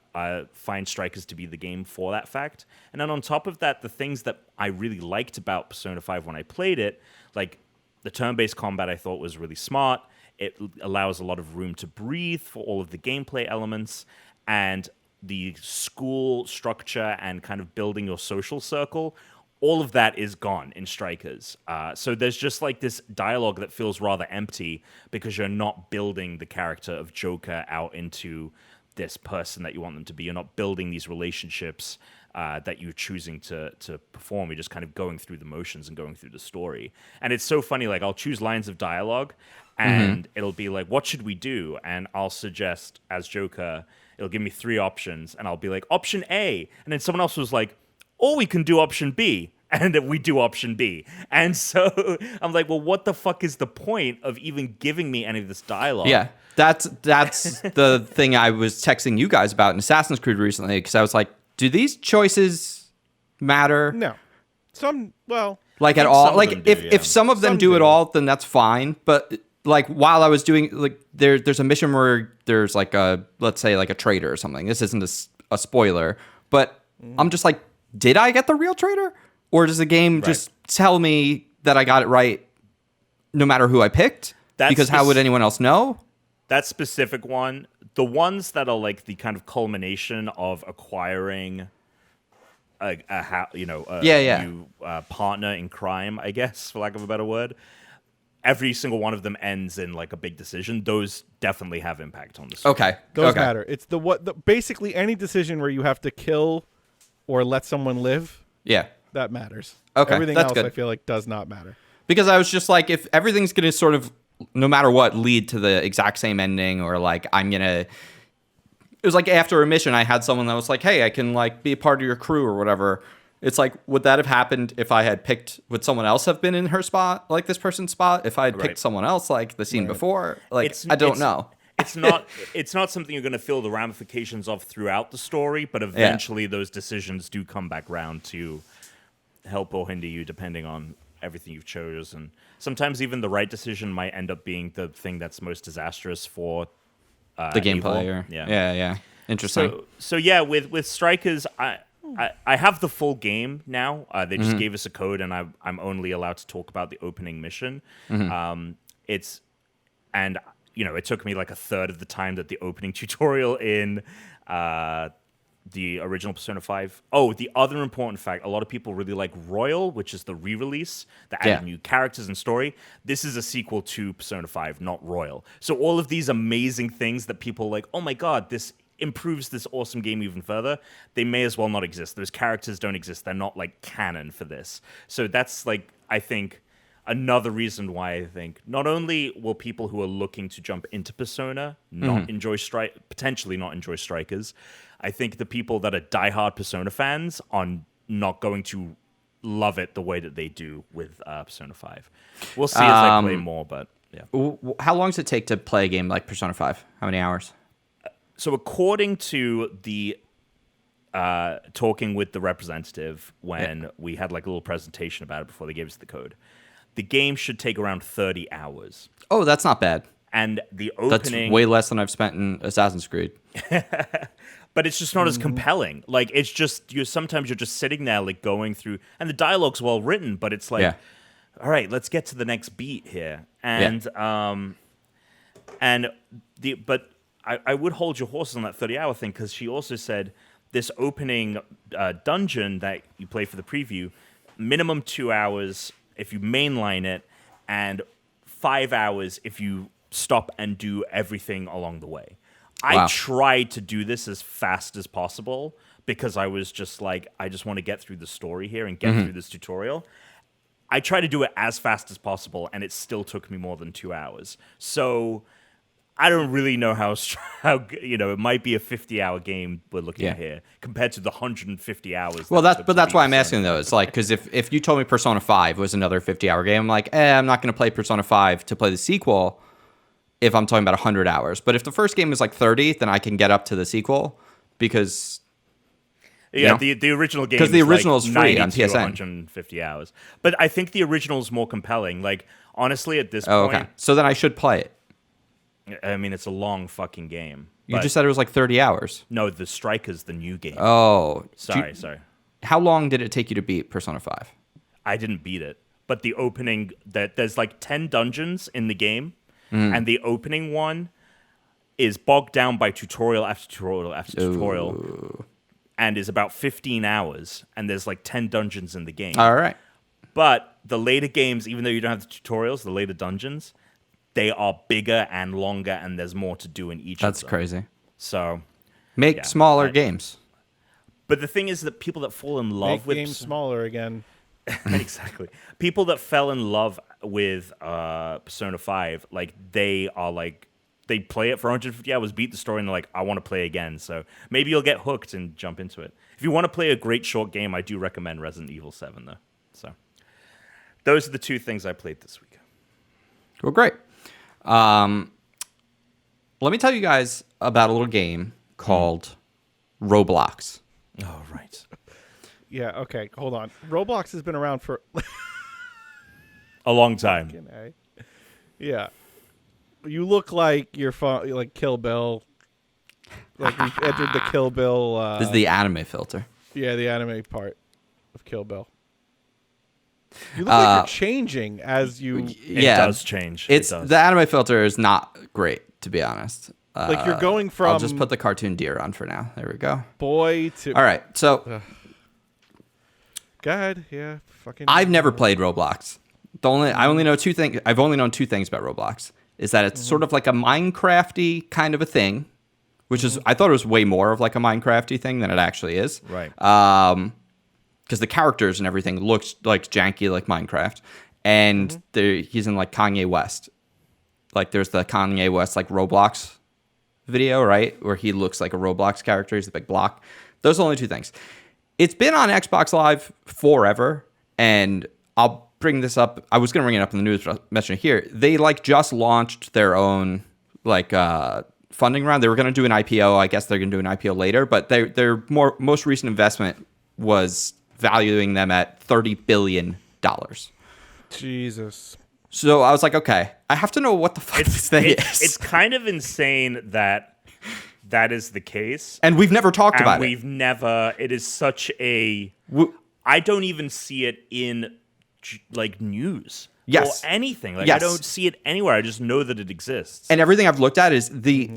[SPEAKER 2] find Strikers to be the game for that fact. And then on top of that, the things that I really liked about Persona 5 when I played it, like the turn-based combat I thought was really smart. It allows a lot of room to breathe for all of the gameplay elements. And the school structure and kind of building your social circle, all of that is gone in Strikers. So there's just like this dialogue that feels rather empty because you're not building the character of Joker out into this person that you want them to be. You're not building these relationships that you're choosing to perform. You're just kind of going through the motions and going through the story. And it's so funny, like I'll choose lines of dialogue and it'll be like, what should we do? And I'll suggest as Joker... It'll give me 3 options, and I'll be like, option A. And then someone else was like, or we can do option B. And then we do option B. And so I'm like, well, what the fuck is the point of even giving me any of this dialogue?
[SPEAKER 1] Yeah, that's the thing I was texting you guys about in Assassin's Creed recently, because I was like, do these choices matter?
[SPEAKER 3] No.
[SPEAKER 1] Like at all? Like if some of them do it all, then that's fine. But... like while I was doing like there's a mission where there's like let's say like a traitor or something. This isn't a spoiler, but I'm just like, did I get the real traitor, or does the game just tell me that I got it right no matter who I picked? Because how would anyone else know?
[SPEAKER 2] That specific one, the ones that are like the kind of culmination of acquiring a new partner in crime, I guess, for lack of a better word. Every single one of them ends in like a big decision. Those definitely have impact on the story.
[SPEAKER 1] Okay.
[SPEAKER 3] Those matter. It's basically any decision where you have to kill or let someone live. Yeah. That matters.
[SPEAKER 1] Okay.
[SPEAKER 3] Everything
[SPEAKER 1] that's
[SPEAKER 3] else
[SPEAKER 1] good.
[SPEAKER 3] I feel like does not matter.
[SPEAKER 1] Because I was just like, if everything's going to sort of, no matter what, lead to the exact same ending, or like it was like after a mission, I had someone that was like, hey, I can like be a part of your crew or whatever. It's like, would that have happened if I had would someone else have been in her spot, like this person's spot, if I had picked someone else, like the scene before? Like, I don't know.
[SPEAKER 2] It's not something you're going to feel the ramifications of throughout the story, but eventually those decisions do come back round to help or hinder you, depending on everything you've chosen. Sometimes even the right decision might end up being the thing that's most disastrous for
[SPEAKER 1] the gameplay. Yeah. Interesting.
[SPEAKER 2] So yeah, with Strikers, I have the full game now. They just gave us a code, and I'm only allowed to talk about the opening mission. It took me like a third of the time that the opening tutorial in the original Persona 5. Oh, the other important fact, a lot of people really like Royal, which is the re-release that added new characters and story. This is a sequel to Persona 5, not Royal. So all of these amazing things that people like, oh my god, this improves this awesome game even further, they may as well not exist. Those characters don't exist. They're not like canon for this. So that's like, I think, another reason why I think not only will people who are looking to jump into Persona not enjoy potentially not enjoy Strikers, I think the people that are diehard Persona fans are not going to love it the way that they do with Persona 5. We'll see as I play more, but yeah.
[SPEAKER 1] How long does it take to play a game like Persona 5? How many hours?
[SPEAKER 2] So according to the talking with the representative when we had like a little presentation about it before they gave us the code, the game should take around 30 hours.
[SPEAKER 1] Oh, that's not bad.
[SPEAKER 2] And the opening...
[SPEAKER 1] That's way less than I've spent in Assassin's Creed.
[SPEAKER 2] But it's just not as compelling. Like, it's just... Sometimes you're just sitting there, like, going through... And the dialogue's well written, but it's like... All right, let's get to the next beat here. And... But I would hold your horses on that 30-hour thing, because she also said this opening dungeon that you play for the preview, minimum 2 hours if you mainline it, and 5 hours if you stop and do everything along the way. Wow. I tried to do this as fast as possible because I was just like, I just want to get through the story here and get through this tutorial. I tried to do it as fast as possible, and it still took me more than 2 hours. So I don't really know how it might be a 50-hour game we're looking at here compared to the 150 hours.
[SPEAKER 1] Well, that's why I'm asking though. It's like, because if you told me Persona 5 was another 50-hour game, I'm like, I'm not going to play Persona 5 to play the sequel if I'm talking about 100 hours. But if the first game is like 30, then I can get up to the sequel because...
[SPEAKER 2] the original game
[SPEAKER 1] because the original is free on PSN.
[SPEAKER 2] 150 hours. But I think the original is more compelling. Like, honestly, at this point...
[SPEAKER 1] okay. So then I should play it.
[SPEAKER 2] I mean, it's a long fucking game.
[SPEAKER 1] You just said it was like 30 hours.
[SPEAKER 2] No, the Strikers, the new game.
[SPEAKER 1] Oh.
[SPEAKER 2] Sorry.
[SPEAKER 1] How long did it take you to beat Persona 5?
[SPEAKER 2] I didn't beat it. But the opening, there's like 10 dungeons in the game, and the opening one is bogged down by tutorial after tutorial after tutorial, and is about 15 hours, and there's like 10 dungeons in the game.
[SPEAKER 1] All right.
[SPEAKER 2] But the later games, even though you don't have the tutorials, the later dungeons, they are bigger and longer, and there's more to do in each of them.
[SPEAKER 1] That's crazy.
[SPEAKER 2] So
[SPEAKER 1] make smaller games.
[SPEAKER 2] But the thing is that people that fall in love with
[SPEAKER 3] games smaller again.
[SPEAKER 2] Exactly. People that fell in love with Persona 5, like they play it for 150 hours, beat the story, and they're like, I want to play again. So maybe you'll get hooked and jump into it. If you want to play a great short game, I do recommend Resident Evil 7 though. So those are the two things I played this week.
[SPEAKER 1] Well, great. Let me tell you guys about a little game called Roblox.
[SPEAKER 2] Oh, right.
[SPEAKER 3] Yeah, okay, hold on. Roblox has been around for...
[SPEAKER 2] a long time.
[SPEAKER 3] Yeah. You look like you're like Kill Bill. Like we've entered the Kill Bill...
[SPEAKER 1] this is the anime filter.
[SPEAKER 3] Yeah, the anime part of Kill Bill. You look like you're changing as you...
[SPEAKER 2] It does change.
[SPEAKER 1] The anime filter is not great, to be honest.
[SPEAKER 3] Like you're going from...
[SPEAKER 1] I'll just put the cartoon deer on for now. There we go.
[SPEAKER 3] Boy to...
[SPEAKER 1] All right, so...
[SPEAKER 3] Go ahead. Yeah, fucking...
[SPEAKER 1] I've never played Roblox. I've only known two things about Roblox. Is that it's sort of like a Minecraft-y kind of a thing, which is... I thought it was way more of like a Minecraft-y thing than it actually is.
[SPEAKER 2] Right.
[SPEAKER 1] Because the characters and everything looks like janky like Minecraft. And he's in like Kanye West. Like there's the Kanye West like Roblox video, right? Where he looks like a Roblox character. He's a big block. Those are the only two things. It's been on Xbox Live forever. And I'll bring this up. I was going to bring it up in the news, but I'll mention it here. They like just launched their own like funding round. They were going to do an IPO. I guess they're going to do an IPO later. But their most recent investment was valuing them at $30 billion.
[SPEAKER 3] Jesus.
[SPEAKER 1] So I was like, okay, I have to know what the fuck this thing is.
[SPEAKER 2] It's kind of insane that that is the case.
[SPEAKER 1] And we've never talked about it.
[SPEAKER 2] We've never. It is such a. I don't even see it in like news.
[SPEAKER 1] Yes.
[SPEAKER 2] Or anything. Like
[SPEAKER 1] Yes.
[SPEAKER 2] I don't see it anywhere. I just know that it exists.
[SPEAKER 1] And everything I've looked at is the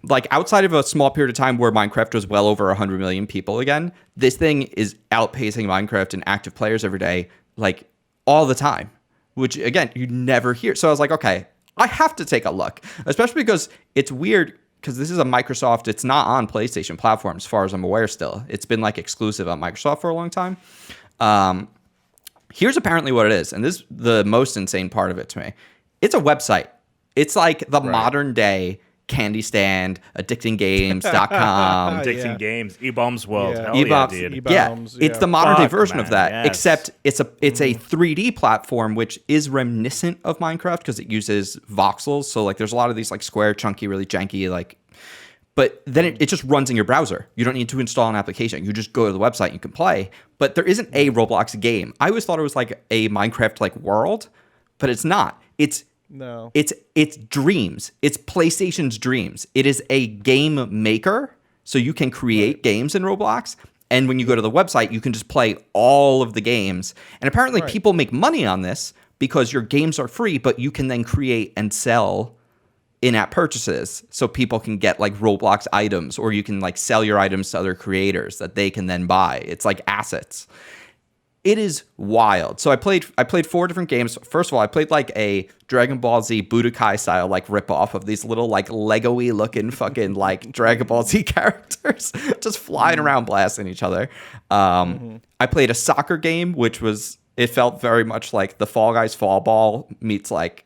[SPEAKER 1] like outside of a small period of time where Minecraft was well over 100 million people again, this thing is outpacing Minecraft in active players every day, like all the time, which again, you never hear. So I was like, okay, I have to take a look, especially because it's weird because this is a Microsoft. It's not on PlayStation platforms, as far as I'm aware still. It's been like exclusive on Microsoft for a long time. Here's apparently what it is. And this is the most insane part of it to me. It's a website. It's like the modern day Candy Stand, addictinggames.com.
[SPEAKER 2] Addicting Games, E-Bombs World.
[SPEAKER 3] Yeah.
[SPEAKER 2] Hell yeah, dude.
[SPEAKER 3] E-Bombs,
[SPEAKER 1] It's the modern day
[SPEAKER 2] Fuck,
[SPEAKER 1] version
[SPEAKER 2] man,
[SPEAKER 1] of that,
[SPEAKER 2] yes.
[SPEAKER 1] except it's a 3D platform, which is reminiscent of Minecraft because it uses voxels. So like, there's a lot of these like square, chunky, really janky like. But then it just runs in your browser. You don't need to install an application. You just go to the website and you can play. But there isn't a Roblox game. I always thought it was like a Minecraft like world, but it's not. It's Dreams. It's PlayStation's Dreams. It is a game maker, so you can create games in Roblox. And when you go to the website, you can just play all of the games. And apparently people make money on this because your games are free, but you can then create and sell in-app purchases so people can get like Roblox items, or you can like sell your items to other creators that they can then buy. It's like assets. It is wild. So I played 4 different games. First of all, I played like a Dragon Ball Z Budokai style like ripoff of these little like Lego-y looking fucking like Dragon Ball Z characters just flying around blasting each other. I played a soccer game, which it felt very much like the Fall Guys Fall Ball meets like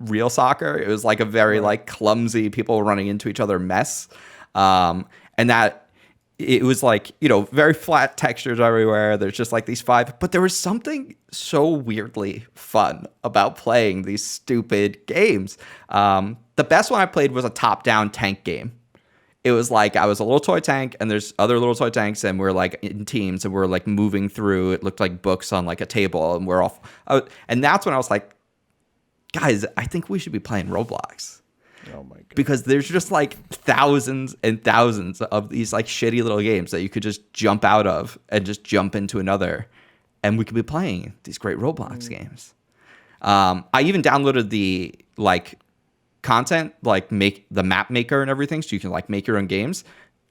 [SPEAKER 1] real soccer. It was like a very like clumsy people running into each other mess. And that it was like, very flat textures everywhere. There's just like these 5, but there was something so weirdly fun about playing these stupid games. The best one I played was a top-down tank game. It was like I was a little toy tank and there's other little toy tanks and we're like in teams and we're like moving through. It looked like books on like a table and we're off. And that's when I was like, guys, I think we should be playing Roblox.
[SPEAKER 3] Oh my god!
[SPEAKER 1] Because there's just like thousands and thousands of these like shitty little games that you could just jump out of and just jump into another, and we could be playing these great Roblox games. I even downloaded the like content, like make the map maker and everything, so you can like make your own games.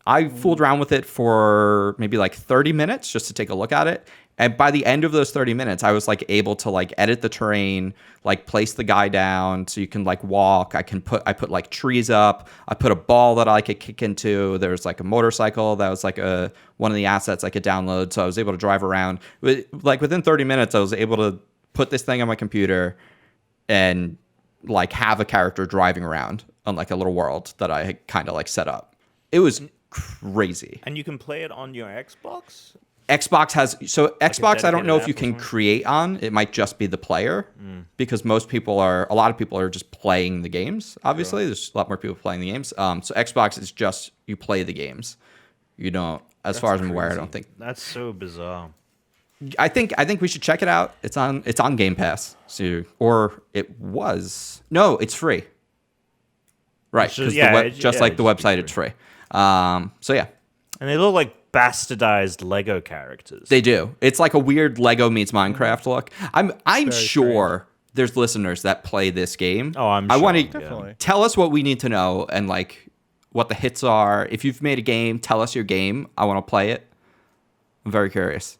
[SPEAKER 1] I fooled around with it for maybe like 30 minutes just to take a look at it. And by the end of those 30 minutes, I was like able to like edit the terrain, like place the guy down so you can like walk. I put like trees up. I put a ball that I could kick into. There was like a motorcycle that was like one of the assets I could download. So I was able to drive around. Like within 30 minutes, I was able to put this thing on my computer and like have a character driving around on like a little world that I had kind of like set up. It was crazy.
[SPEAKER 2] And you can play it on your Xbox?
[SPEAKER 1] Xbox has Xbox. I don't know if you
[SPEAKER 2] dedicated
[SPEAKER 1] can
[SPEAKER 2] app or
[SPEAKER 1] create on. It might just be the player because a lot of people are just playing the games. Obviously, there's a lot more people playing the games. So Xbox is just you play the games. You don't, as far as I'm aware, I don't think.
[SPEAKER 2] That's so bizarre.
[SPEAKER 1] I think we should check it out. It's on Game Pass. So it's free. Right, because like the website, it's free. So yeah.
[SPEAKER 2] And they look like bastardized Lego characters.
[SPEAKER 1] They do. It's like a weird Lego meets Minecraft look. I'm sure there's listeners that play this game.
[SPEAKER 2] Oh, I
[SPEAKER 1] want to
[SPEAKER 3] Definitely.
[SPEAKER 1] tell us what we need to know and like what the hits are. If you've made a game, tell us your game. I want to play it. I'm very curious.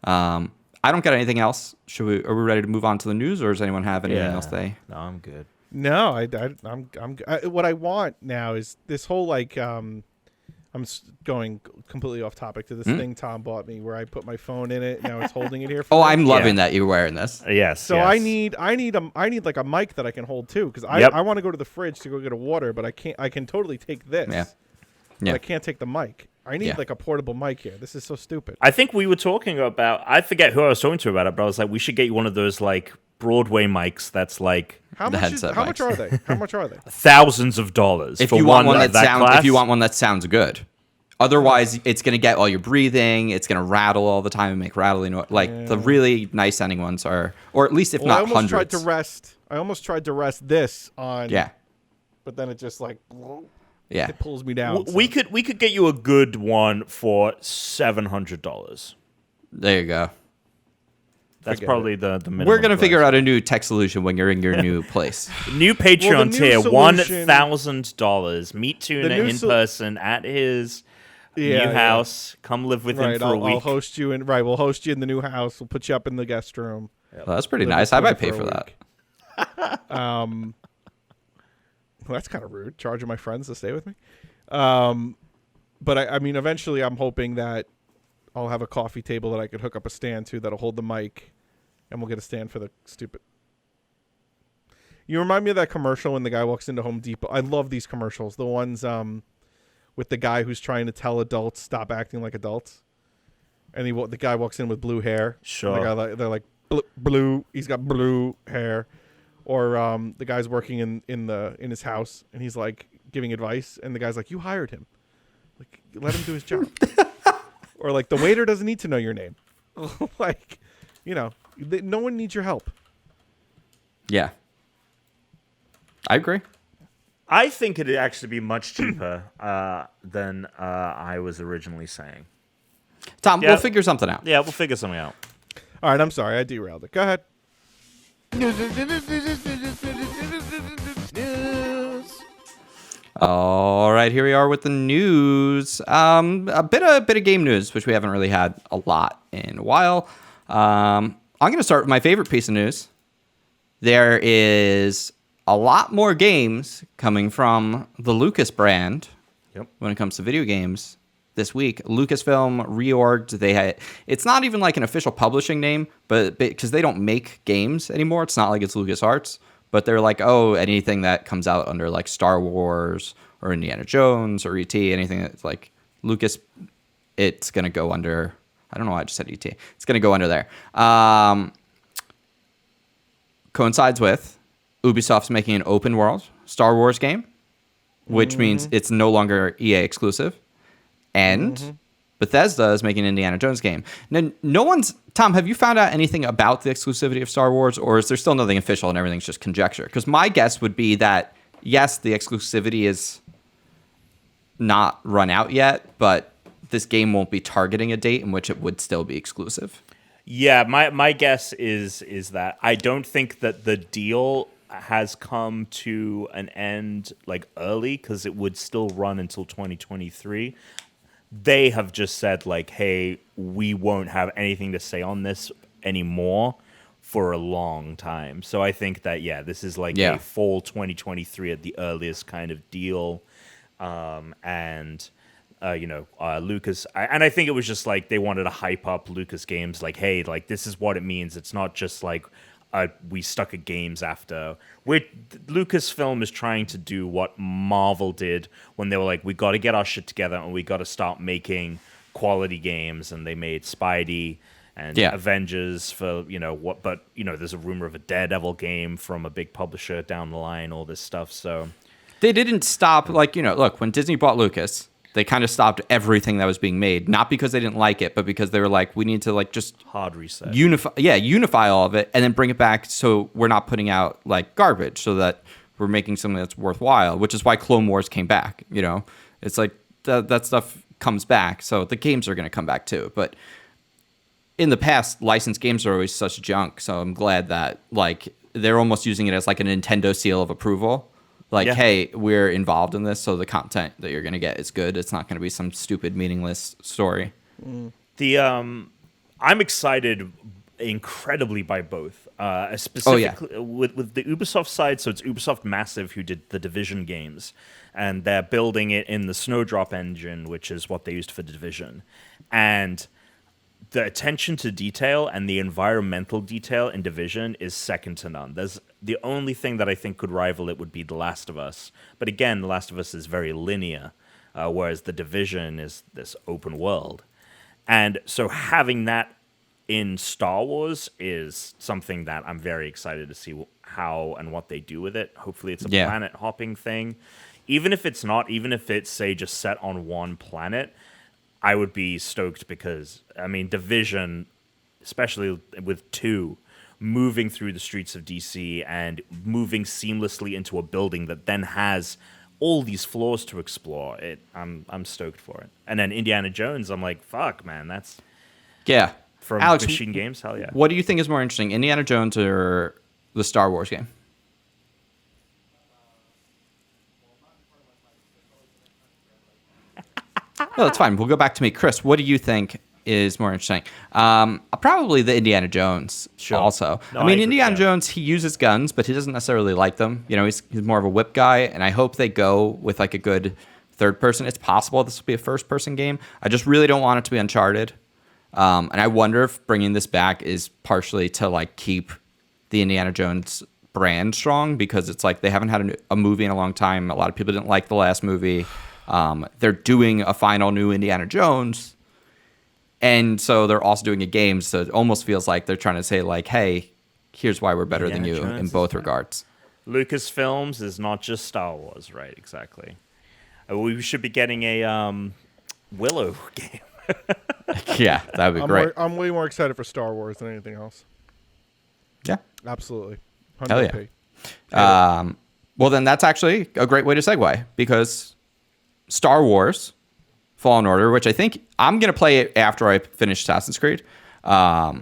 [SPEAKER 1] I don't got anything else. Are we ready to move on to the news, or does anyone have anything else
[SPEAKER 2] No, I'm good.
[SPEAKER 3] No, I'm what I want now is this whole like I'm going completely off topic to this thing Tom bought me where I put my phone in it. Now it's holding it here. For me.
[SPEAKER 1] I'm loving that you're wearing this.
[SPEAKER 2] Yes.
[SPEAKER 3] So
[SPEAKER 2] yes.
[SPEAKER 3] I need like a mic that I can hold too, because I want to go to the fridge to go get a water, but I can't. I can totally take this.
[SPEAKER 1] Yeah.
[SPEAKER 3] But I can't take the mic. I need like a portable mic here. This is so stupid.
[SPEAKER 2] I think we were talking about. I forget who I was talking to about it, but I was like, we should get you one of those like Broadway mics. That's like
[SPEAKER 3] how much are they? How much are they?
[SPEAKER 2] Thousands of dollars.
[SPEAKER 1] If
[SPEAKER 2] for
[SPEAKER 1] you want one
[SPEAKER 2] class.
[SPEAKER 1] if you want one that sounds good. Otherwise, it's going to get all your breathing. It's going to rattle all the time and make rattling noise. Like the really nice sounding ones are, or at least if not hundreds.
[SPEAKER 3] I almost tried to rest this on.
[SPEAKER 1] Yeah.
[SPEAKER 3] But then it just like.
[SPEAKER 1] Yeah.
[SPEAKER 3] It pulls me down.
[SPEAKER 2] We could get you a good one for $700.
[SPEAKER 1] There you go.
[SPEAKER 2] That's probably the minimum.
[SPEAKER 1] We're gonna figure
[SPEAKER 2] price.
[SPEAKER 1] out a new tech solution when you're in your new place.
[SPEAKER 2] New Patreon
[SPEAKER 3] new
[SPEAKER 2] tier,
[SPEAKER 3] solution-
[SPEAKER 2] $1,000. Meet Tuna
[SPEAKER 3] new
[SPEAKER 2] in person at his new house. Come live with him
[SPEAKER 3] Right,
[SPEAKER 2] for a week.
[SPEAKER 3] I'll host you in. Right, we'll host you in the new house. We'll put you up in the guest room.
[SPEAKER 1] Well, that's pretty
[SPEAKER 3] Live
[SPEAKER 1] nice.
[SPEAKER 3] with
[SPEAKER 1] I might
[SPEAKER 3] Tuna
[SPEAKER 1] pay
[SPEAKER 3] for
[SPEAKER 1] for
[SPEAKER 3] a
[SPEAKER 1] that.
[SPEAKER 3] Well, that's kind of rude, charging my friends to stay with me. But I mean, eventually, I'm hoping that I'll have a coffee table that I could hook up a stand to that'll hold the mic, and we'll get a stand for the stupid. You remind me of that commercial when the guy walks into Home Depot. I love these commercials. The ones with the guy who's trying to tell adults stop acting like adults, and the guy walks in with blue hair.
[SPEAKER 2] Sure.
[SPEAKER 3] And the guy, they're like blue. He's got blue hair. Or the guy's working in his house, and he's like giving advice, and the guy's like, "You hired him, like let him do his job." Or like the waiter doesn't need to know your name, like, no one needs your help.
[SPEAKER 1] Yeah. I agree.
[SPEAKER 2] I think it'd actually be much cheaper than I was originally saying.
[SPEAKER 1] Tom,
[SPEAKER 2] Yeah.
[SPEAKER 1] we'll figure something out.
[SPEAKER 2] Yeah, we'll figure something out.
[SPEAKER 3] All right, I'm sorry, I derailed it. Go ahead.
[SPEAKER 1] All right, here we are with the news. A bit of game news, which we haven't really had a lot in a while. I'm going to start with my favorite piece of news. There is a lot more games coming from the Lucas brand.
[SPEAKER 2] Yep.
[SPEAKER 1] When it comes to video games this week. Lucasfilm reorged. It's not even like an official publishing name, but because they don't make games anymore, it's not like it's LucasArts. But they're like, oh, anything that comes out under like Star Wars or Indiana Jones or ET, anything that's like Lucas, it's going to go under. I don't know why I just said ET. It's going to go under there. Coincides with Ubisoft's making an open world Star Wars game, which means it's no longer EA exclusive. And Bethesda is making an Indiana Jones game. Now, Tom, have you found out anything about the exclusivity of Star Wars, or is there still nothing official and everything's just conjecture? Because my guess would be that, yes, the exclusivity is not run out yet, but this game won't be targeting a date in which it would still be exclusive.
[SPEAKER 2] Yeah, my guess is that I don't think that the deal has come to an end like early, because it would still run until 2023. They have just said like, hey, we won't have anything to say on this anymore for a long time. So I think that, this is like a fall 2023 at the earliest kind of deal. Lucas, and I think it was just like they wanted to hype up Lucas Games, like, hey, like this is what it means. It's not just like we stuck at games after. Lucasfilm is trying to do what Marvel did when they were like, we got to get our shit together and we got to start making quality games. And they made Spidey and Avengers for, but there's a rumor of a Daredevil game from a big publisher down the line, all this stuff. So
[SPEAKER 1] they didn't stop, look, when Disney bought Lucas, they kind of stopped everything that was being made, not because they didn't like it, but because they were like, we need to like just
[SPEAKER 2] hard reset,
[SPEAKER 1] unify all of it and then bring it back so we're not putting out like garbage, so that we're making something that's worthwhile, which is why Clone Wars came back. It's like that stuff comes back, so the games are going to come back too. But in the past, licensed games are always such junk, so I'm glad that like they're almost using it as like a Nintendo seal of approval. Like, hey, we're involved in this, so the content that you're going to get is good. It's not going to be some stupid, meaningless story.
[SPEAKER 2] I'm excited incredibly by both. Specifically with the Ubisoft side, so it's Ubisoft Massive who did the Division games, and they're building it in the Snowdrop engine, which is what they used for Division. And the attention to detail and the environmental detail in Division is second to none. There's the only thing that I think could rival it would be The Last of Us. But again, The Last of Us is very linear, whereas The Division is this open world. And so having that in Star Wars is something that I'm very excited to see how and what they do with it. Hopefully it's a planet hopping thing. Even if it's not, even if it's, say, just set on one planet, I would be stoked because, I mean, Division, especially with 2, moving through the streets of DC and moving seamlessly into a building that then has all these floors to explore. I'm stoked for it. And then Indiana Jones, I'm like, fuck, man, that's from
[SPEAKER 1] Alex,
[SPEAKER 2] Machine Games. Hell yeah.
[SPEAKER 1] What do you think is more interesting, Indiana Jones or the Star Wars game? No, that's fine. We'll go back to me. Chris, what do you think is more interesting? Probably the Indiana Jones also.
[SPEAKER 2] No,
[SPEAKER 1] I mean,
[SPEAKER 2] agree,
[SPEAKER 1] Indiana Jones, he uses guns, but he doesn't necessarily like them. You know, he's more of a whip guy, and I hope they go with like a good third person. It's possible this will be a first person game. I just really don't want it to be Uncharted. And I wonder if bringing this back is partially to like keep the Indiana Jones brand strong, because it's like they haven't had a movie in a long time. A lot of people didn't like the last movie. They're doing a final new Indiana Jones, and so they're also doing a game. So it almost feels like they're trying to say like, hey, here's why we're better
[SPEAKER 2] Indiana
[SPEAKER 1] than you
[SPEAKER 2] Jones
[SPEAKER 1] in both regards.
[SPEAKER 2] Lucasfilms is not just Star Wars, right? Exactly. We should be getting a Willow game.
[SPEAKER 1] Yeah, that would be great.
[SPEAKER 3] I'm way more excited for Star Wars than anything else.
[SPEAKER 1] Yeah.
[SPEAKER 3] Absolutely.
[SPEAKER 1] Hell yeah. Well, then that's actually a great way to segue, because Star Wars Fallen Order, which I think I'm going to play it after I finish Assassin's Creed. I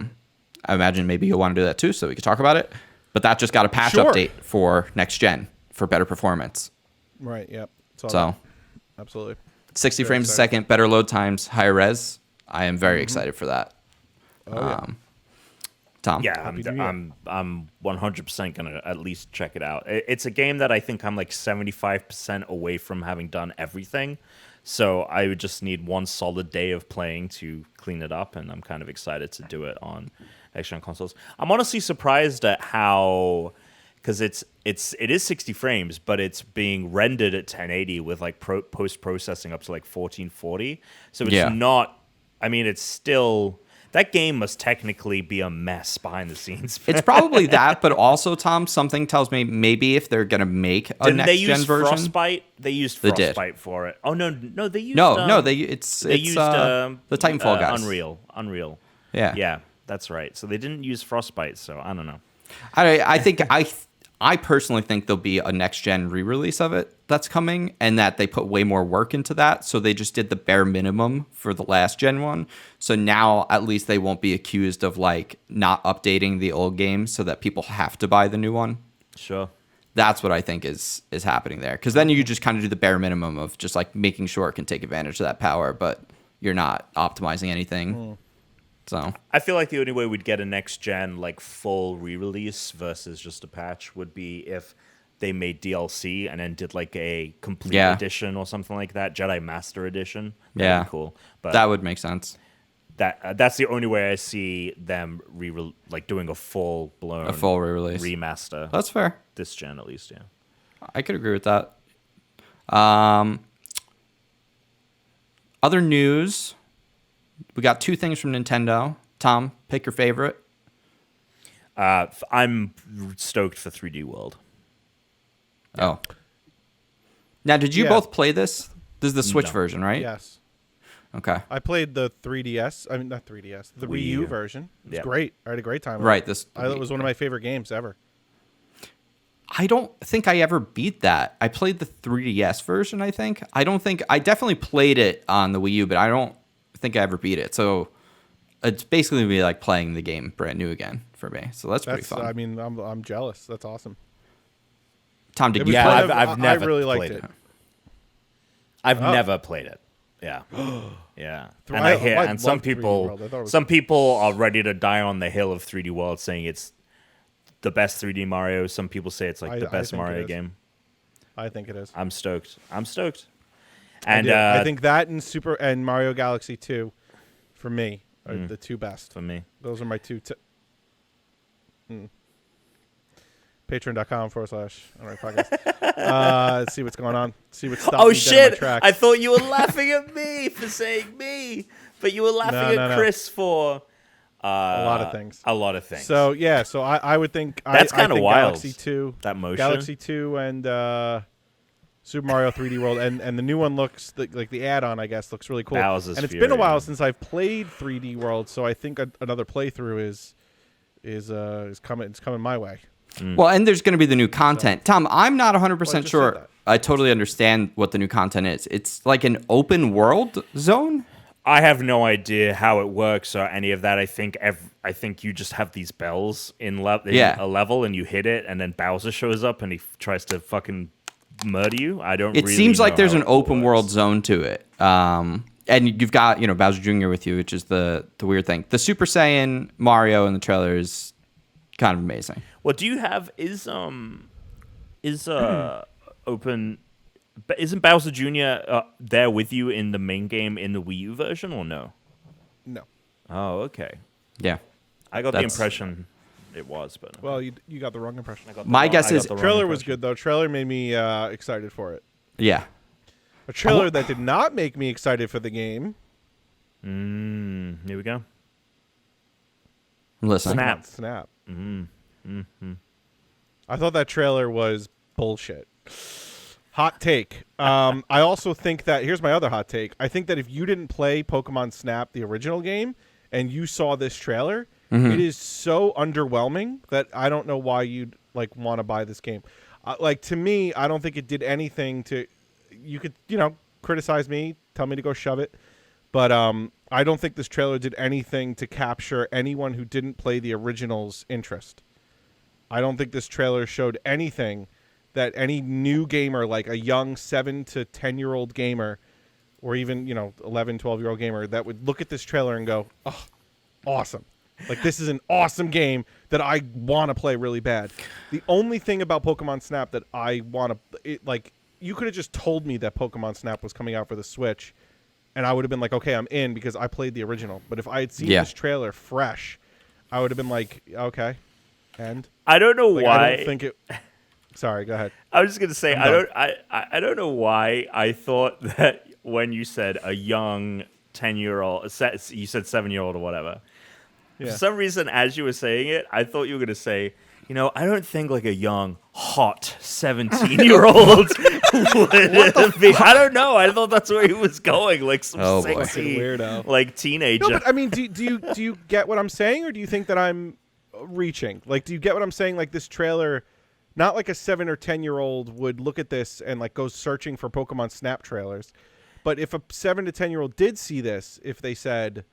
[SPEAKER 1] imagine maybe you'll want to do that too, so we can talk about it. But that just got a patch update for next gen for better performance.
[SPEAKER 3] Right, yep.
[SPEAKER 1] So,
[SPEAKER 3] absolutely.
[SPEAKER 1] 60 frames a second, better load times, higher res. I am very excited for that. Tom?
[SPEAKER 2] Yeah, I'm 100% gonna at least check it out. It's a game that I think I'm like 75% away from having done everything, so I would just need one solid day of playing to clean it up, and I'm kind of excited to do it on next-gen consoles. I'm honestly surprised at how, because it is 60 frames, but it's being rendered at 1080 with like post-processing up to like 1440. So it's not. I mean, it's still. That game must technically be a mess behind the scenes.
[SPEAKER 1] It's probably that, but also, Tom, something tells me maybe if they're going to make a next-gen version...
[SPEAKER 2] Frostbite? They used Frostbite for it. Oh, no, they used...
[SPEAKER 1] They used the Titanfall guys.
[SPEAKER 2] Unreal.
[SPEAKER 1] Yeah.
[SPEAKER 2] Yeah, that's right. So they didn't use Frostbite, so I don't know.
[SPEAKER 1] I think... I personally think there'll be a next-gen re-release of it that's coming, and that they put way more work into that. So they just did the bare minimum for the last-gen one. So now at least they won't be accused of like not updating the old game so that people have to buy the new one.
[SPEAKER 2] Sure.
[SPEAKER 1] That's what I think is happening there. Because then you just kind of do the bare minimum of just like making sure it can take advantage of that power, but you're not optimizing anything. So
[SPEAKER 2] I feel like the only way we'd get a next gen like full re-release versus just a patch would be if they made DLC and then did like a complete edition or something like that, Jedi Master Edition. That'd be cool. But
[SPEAKER 1] that would make sense.
[SPEAKER 2] That's the only way I see them doing a full
[SPEAKER 1] re-release
[SPEAKER 2] remaster.
[SPEAKER 1] That's fair.
[SPEAKER 2] This gen at least, yeah.
[SPEAKER 1] I could agree with that. Other news. We got two things from Nintendo. Tom, pick your favorite.
[SPEAKER 2] I'm stoked for 3D World.
[SPEAKER 1] Oh. Now, did you both play this? This is the Switch version, right?
[SPEAKER 3] Yes.
[SPEAKER 1] Okay.
[SPEAKER 3] I played the 3DS. I mean, not 3DS. The Wii U version. It's great. I had a great time with
[SPEAKER 1] right.
[SPEAKER 3] it. It was one of my favorite games ever.
[SPEAKER 1] I don't think I ever beat that. I played the 3DS version, I think. I definitely played it on the Wii U, but I don't think I ever beat it. So it's basically be like playing the game brand new again for me. So that's pretty fun.
[SPEAKER 3] I mean, I'm jealous. That's awesome.
[SPEAKER 1] Tom, did you play
[SPEAKER 2] it? I've never
[SPEAKER 3] I really liked it.
[SPEAKER 2] I've never played it. Yeah. Yeah. And some people are ready to die on the hill of 3D World, saying it's the best 3D Mario. Some people say it's like the best Mario game.
[SPEAKER 3] I think it is.
[SPEAKER 2] I'm stoked.
[SPEAKER 3] And I think that and Mario Galaxy 2 for me are the two best.
[SPEAKER 2] For me.
[SPEAKER 3] Those are my two. Patreon.com/podcast. Let's see what's going on. See what's stopping me dead in my tracks.
[SPEAKER 2] I thought you were laughing at me for saying me, but you were laughing at Chris for
[SPEAKER 3] a lot of things.
[SPEAKER 2] A lot of things.
[SPEAKER 3] So yeah, so I would think
[SPEAKER 2] that's kind of wild.
[SPEAKER 3] Galaxy 2,
[SPEAKER 2] that motion.
[SPEAKER 3] Galaxy 2 and Super Mario 3D World, and the new one looks like the add-on, I guess, looks really cool.
[SPEAKER 2] Bowser's
[SPEAKER 3] and it's
[SPEAKER 2] Fury.
[SPEAKER 3] Been a while since I've played 3D World, so I think another playthrough is coming. It's coming my way.
[SPEAKER 1] Well, and there's going to be the new content. Tom, I'm not 100%
[SPEAKER 3] just said
[SPEAKER 1] sure.
[SPEAKER 3] that.
[SPEAKER 1] I totally understand what the new content is. It's like an open world zone.
[SPEAKER 2] I have no idea how it works or any of that. I think you just have these bells in a level, and you hit it, and then Bowser shows up and he tries to fucking murder you. I don't.
[SPEAKER 1] It
[SPEAKER 2] really
[SPEAKER 1] seems like
[SPEAKER 2] know
[SPEAKER 1] there's
[SPEAKER 2] how
[SPEAKER 1] an
[SPEAKER 2] it
[SPEAKER 1] open
[SPEAKER 2] works.
[SPEAKER 1] world zone to it. And you've got Bowser Jr. with you, which is the weird thing. The Super Saiyan Mario in the trailer is kind of amazing.
[SPEAKER 2] Well, do you have open? But isn't Bowser Jr. There with you in the main game in the Wii U version, or no?
[SPEAKER 3] No.
[SPEAKER 2] Oh, okay.
[SPEAKER 1] Yeah.
[SPEAKER 2] I got the
[SPEAKER 1] That's-
[SPEAKER 2] impression it was, but
[SPEAKER 3] Well, you got the wrong impression.
[SPEAKER 1] My guess is
[SPEAKER 3] Trailer was good though. Trailer made me excited for it.
[SPEAKER 1] Yeah.
[SPEAKER 3] A trailer that did not make me excited for the game.
[SPEAKER 2] Here we go.
[SPEAKER 1] Listen.
[SPEAKER 2] Snap.
[SPEAKER 3] Snap. I thought that trailer was bullshit. Hot take. I also think that here's my other hot take. I think that if you didn't play Pokemon Snap, the original game, and you saw this trailer, it is so underwhelming that I don't know why you'd want to buy this game. To me, I don't think it did anything to. You could criticize me, tell me to go shove it, but I don't think this trailer did anything to capture anyone who didn't play the original's interest. I don't think this trailer showed anything that any new gamer, like a young 7 to 10-year-old gamer, or even 11, 12-year-old gamer, that would look at this trailer and go, "Oh, awesome! This is an awesome game that I want to play really bad." The only thing about Pokemon Snap that I want to, you could have just told me that Pokemon Snap was coming out for the Switch, and I would have been like, "Okay, I'm in," because I played the original. But if I had seen this trailer fresh, I would have been like, "Okay," and
[SPEAKER 2] I don't know why.
[SPEAKER 3] I don't think it. Sorry, go ahead.
[SPEAKER 2] I was just gonna say I don't know why I thought that when you said a young 10-year-old, you said 7-year-old or whatever.
[SPEAKER 3] Yeah.
[SPEAKER 2] For some reason, as you were saying it, I thought you were gonna say, I don't think a young, hot 17-year-old would be. I don't know. I thought that's where he was going, some sexy
[SPEAKER 3] weirdo,
[SPEAKER 2] teenager.
[SPEAKER 3] No, but I mean, do you get what I'm saying, or do you think that I'm reaching? Do you get what I'm saying? This trailer. Not like a 7 or 10-year-old would look at this and go searching for Pokemon Snap trailers. But if a 7 to 10-year-old did see this, if they said,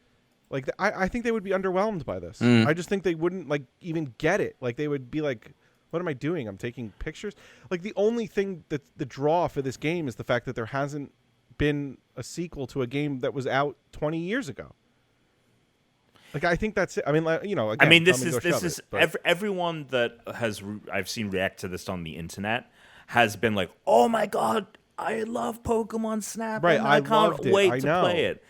[SPEAKER 3] I think they would be underwhelmed by this. I just think they wouldn't even get it. They would be like, what am I doing? I'm taking pictures. The only thing that's the draw for this game is the fact that there hasn't been a sequel to a game that was out 20 years ago. I think that's it. I mean, again,
[SPEAKER 2] this is everyone that I've seen react to this on the internet has been like, "Oh my god, I love Pokemon Snap!
[SPEAKER 3] Right,
[SPEAKER 2] and I can't wait to
[SPEAKER 3] know.
[SPEAKER 2] play it."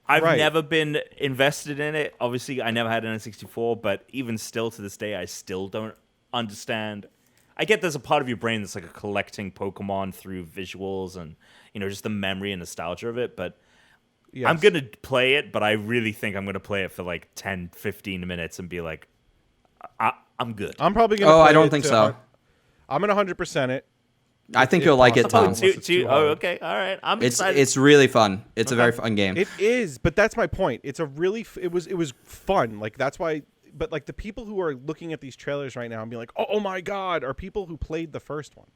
[SPEAKER 2] I've never been invested in it. Obviously, I never had an N64, but even still to this day, I still don't understand. I get there's a part of your brain that's collecting Pokemon through visuals and just the memory and nostalgia of it, but. Yes. I'm going to play it, but I really think I'm going to play it for 10, 15 minutes and be like, I'm good.
[SPEAKER 3] I'm probably going to
[SPEAKER 1] I don't think so.
[SPEAKER 3] I'm going to 100% it.
[SPEAKER 1] I think you'll like it, Tom.
[SPEAKER 2] Okay. All right. I'm excited.
[SPEAKER 1] It's really fun. It's a very fun game.
[SPEAKER 3] It is, but that's my point. It's a really, it was fun. That's why, but the people who are looking at these trailers right now and being like, oh my God, are people who played the first one.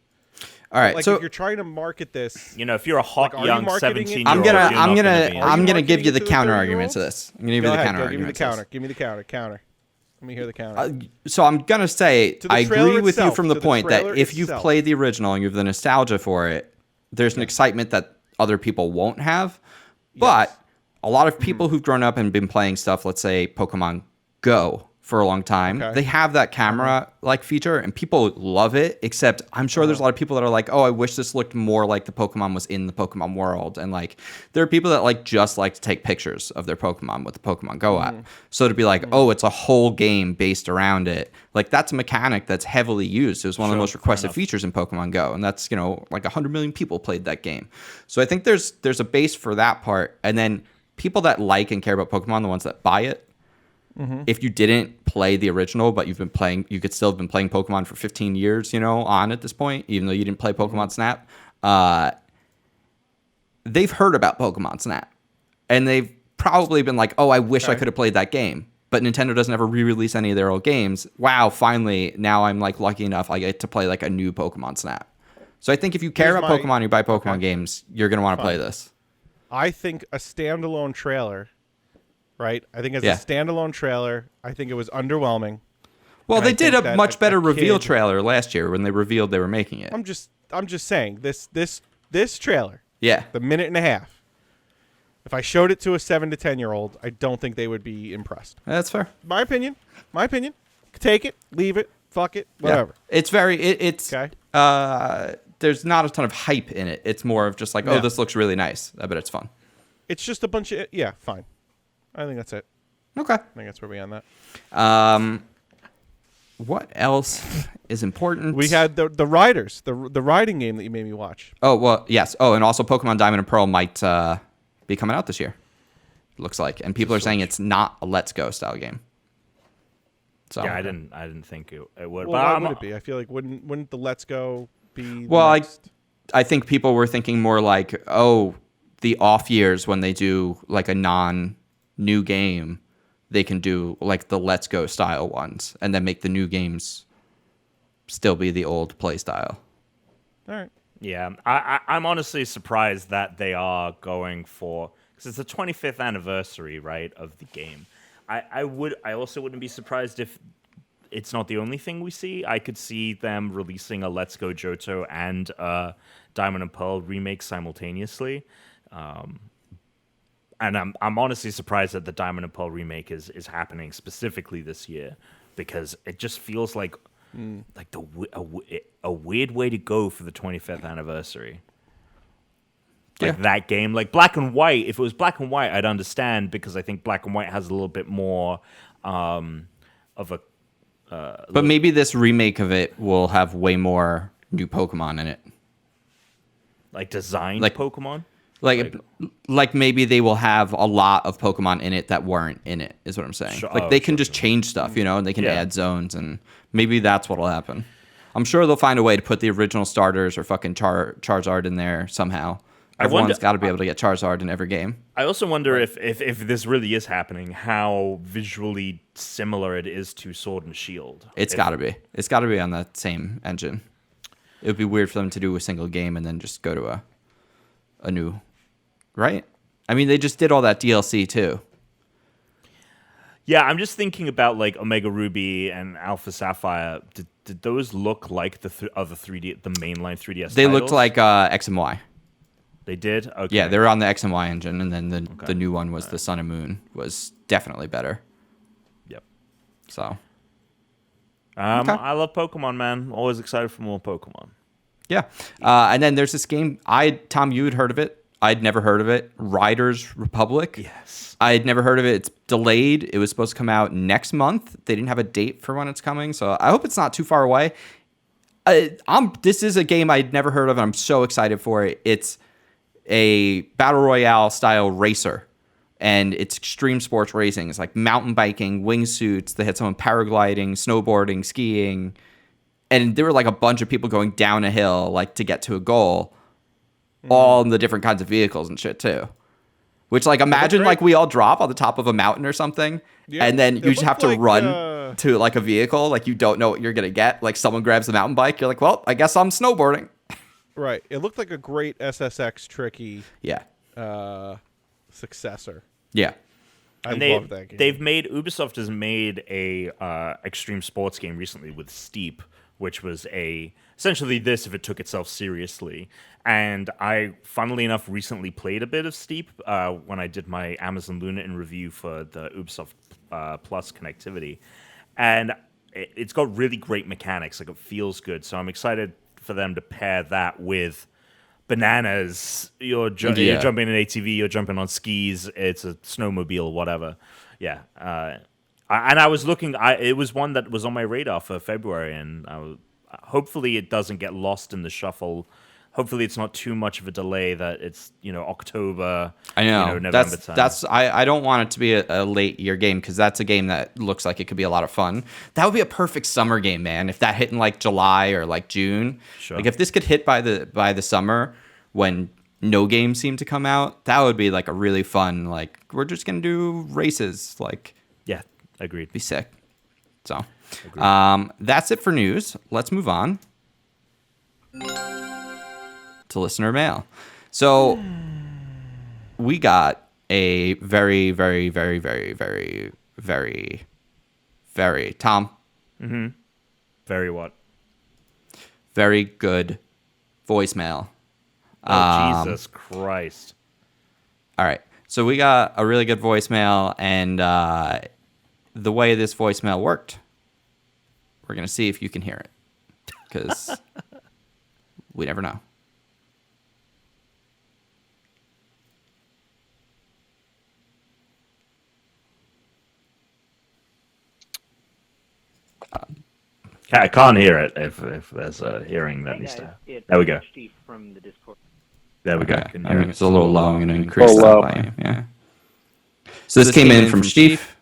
[SPEAKER 1] All right,
[SPEAKER 3] so if you're trying to market this,
[SPEAKER 2] if you're a hot young 17-year-old,
[SPEAKER 1] I'm gonna give you the counter argument to this. I'm gonna give you the counter argument.
[SPEAKER 3] Give me the counter. Let me hear the counter.
[SPEAKER 1] So I'm gonna say I agree with you from the point that if you've
[SPEAKER 3] itself.
[SPEAKER 1] played the original and you have the nostalgia for it, there's an excitement that other people won't have. But a lot of people who've grown up and been playing stuff, let's say Pokemon Go, for a long time. They have that camera feature and people love it, except I'm sure there's a lot of people that are like, oh, I wish this looked more like the Pokemon was in the Pokemon world. And there are people that just like to take pictures of their Pokemon with the Pokemon Go app. So to be like, oh, it's a whole game based around it. That's a mechanic that's heavily used. It was one of the most requested features in Pokemon Go. And that's, 100 million people played that game. So I think there's a base for that part. And then people that like and care about Pokemon, the ones that buy it, if you didn't play the original, but you've been playing, you could still have been playing Pokemon for 15 years, on at this point, even though you didn't play Pokemon Snap. They've heard about Pokemon Snap. And they've probably been like, oh, I wish I could have played that game. but Nintendo doesn't ever re-release any of their old games. Wow, finally, now I'm like lucky enough I get to play like a new Pokemon Snap. So I think if you care about Pokemon and you buy Pokemon games, you're going to want to play this.
[SPEAKER 3] I think a standalone trailer, right? I think as a standalone trailer, I think it was underwhelming.
[SPEAKER 1] Well, they did a much better reveal trailer last year when they revealed they were making it.
[SPEAKER 3] I'm just saying this trailer.
[SPEAKER 1] Yeah.
[SPEAKER 3] The minute and a half. If I showed it to a 7 to 10-year-old, I don't think they would be impressed.
[SPEAKER 1] That's fair.
[SPEAKER 3] My opinion. Take it, leave it, fuck it, whatever.
[SPEAKER 1] Yeah. It's very it's
[SPEAKER 3] okay.
[SPEAKER 1] There's not a ton of hype in it. It's more of just like, oh, this looks really nice. I bet it's fun.
[SPEAKER 3] It's just a bunch of fine. I think that's it.
[SPEAKER 1] Okay.
[SPEAKER 3] I think that's where we end that.
[SPEAKER 1] What else is important?
[SPEAKER 3] We had the Riders, the riding game that you made me watch.
[SPEAKER 1] Oh, well, yes. Oh, and also Pokemon Diamond and Pearl might be coming out this year. Looks like. And people are saying it's not a Let's Go style game. So
[SPEAKER 2] yeah, I didn't think it would.
[SPEAKER 3] Well, why would it be? I feel like wouldn't the Let's Go be
[SPEAKER 1] I think people were thinking more like, oh, the off years when they do like a non-new game, they can do like the Let's Go style ones and then make the new games still be the old play style.
[SPEAKER 3] All right.
[SPEAKER 2] Yeah, I'm honestly surprised that they are going for, because it's the 25th anniversary, right, of the game. I also wouldn't be surprised if it's not the only thing we see. I could see them releasing a Let's Go Johto and Diamond and Pearl remake simultaneously. And I'm honestly surprised that the Diamond and Pearl remake is happening specifically this year, because it just feels like a weird way to go for the 25th anniversary. Like that game, like Black and White. If it was Black and White, I'd understand, because I think Black and White has a little bit more of a.
[SPEAKER 1] But maybe this remake of it will have way more new Pokemon in it.
[SPEAKER 2] Like designed Pokemon?
[SPEAKER 1] Like maybe they will have a lot of Pokemon in it that weren't in it, is what I'm saying. Sure, they can just change stuff, and they can add zones, and maybe that's what'll happen. I'm sure they'll find a way to put the original starters or fucking Charizard in there somehow. Everyone's got to be able to get Charizard in every game.
[SPEAKER 2] I also wonder if this really is happening, how visually similar it is to Sword and Shield.
[SPEAKER 1] It's got to be. It's got to be on that same engine. It would be weird for them to do a single game and then just go to a new, right? I mean, they just did all that DLC too.
[SPEAKER 2] Yeah, I'm just thinking about like Omega Ruby and Alpha Sapphire. Did those look like the other 3D, the mainline 3DS?
[SPEAKER 1] They looked like X and Y.
[SPEAKER 2] They did? Okay.
[SPEAKER 1] Yeah, they were on the X and Y engine, and then the new one was the Sun and Moon, was definitely better.
[SPEAKER 2] Yep.
[SPEAKER 1] So.
[SPEAKER 2] I love Pokemon, man. Always excited for more Pokemon.
[SPEAKER 1] Yeah. And then there's this game. Tom, you had heard of it. I'd never heard of it. Riders Republic.
[SPEAKER 2] Yes.
[SPEAKER 1] I'd never heard of it. It's delayed. It was supposed to come out next month. They didn't have a date for when it's coming, so I hope it's not too far away. This is a game I'd never heard of, and I'm so excited for it. It's a battle royale style racer, and it's extreme sports racing. It's like mountain biking, wingsuits. They had someone paragliding, snowboarding, skiing, and there were like a bunch of people going down a hill like to get to a goal, all in the different kinds of vehicles and shit too. Which, like, imagine like we all drop on the top of a mountain or something, and then you just have to run to like a vehicle, like you don't know what you're gonna get. Like someone grabs the mountain bike, you're like, well, I guess I'm snowboarding.
[SPEAKER 3] Right. It looked like a great SSX tricky successor.
[SPEAKER 1] Yeah.
[SPEAKER 3] I love that game.
[SPEAKER 2] Ubisoft has made a extreme sports game recently with Steep, which was essentially this if it took itself seriously. And I, funnily enough, recently played a bit of Steep when I did my Amazon Luna in review for the Ubisoft Plus connectivity. And it's got really great mechanics. Like, it feels good. So I'm excited for them to pair that with bananas. You're jumping in an ATV, you're jumping on skis, it's a snowmobile, whatever. Yeah. And I was looking, it was one that was on my radar for February, and hopefully it doesn't get lost in the shuffle. Hopefully it's not too much of a delay that it's, October.
[SPEAKER 1] I know.
[SPEAKER 2] November time.
[SPEAKER 1] I don't want it to be a late year game, because that's a game that looks like it could be a lot of fun. That would be a perfect summer game, man. If that hit in like July or like June.
[SPEAKER 2] Sure.
[SPEAKER 1] Like if this could hit by the summer when no games seem to come out, that would be like a really fun, like, we're just going to do races. Like,
[SPEAKER 2] yeah. Agreed.
[SPEAKER 1] Be sick. So, that's it for news. Let's move on to listener mail. So, we got a very, very, very, very, very, very, very, Tom.
[SPEAKER 2] Mm-hmm. Very what?
[SPEAKER 1] Very good voicemail.
[SPEAKER 2] Oh, Jesus Christ.
[SPEAKER 1] All right. So we got a really good voicemail, and the way this voicemail worked, we're going to see if you can hear it, because we never know.
[SPEAKER 2] I can't hear it if there's a hearing that needs to happen. There we go.
[SPEAKER 4] Steve from the Discord.
[SPEAKER 2] There we go.
[SPEAKER 1] Okay. I mean, it's a little low. I'm going to increase that
[SPEAKER 4] low.
[SPEAKER 1] volume. Yeah. So this came in from Steve.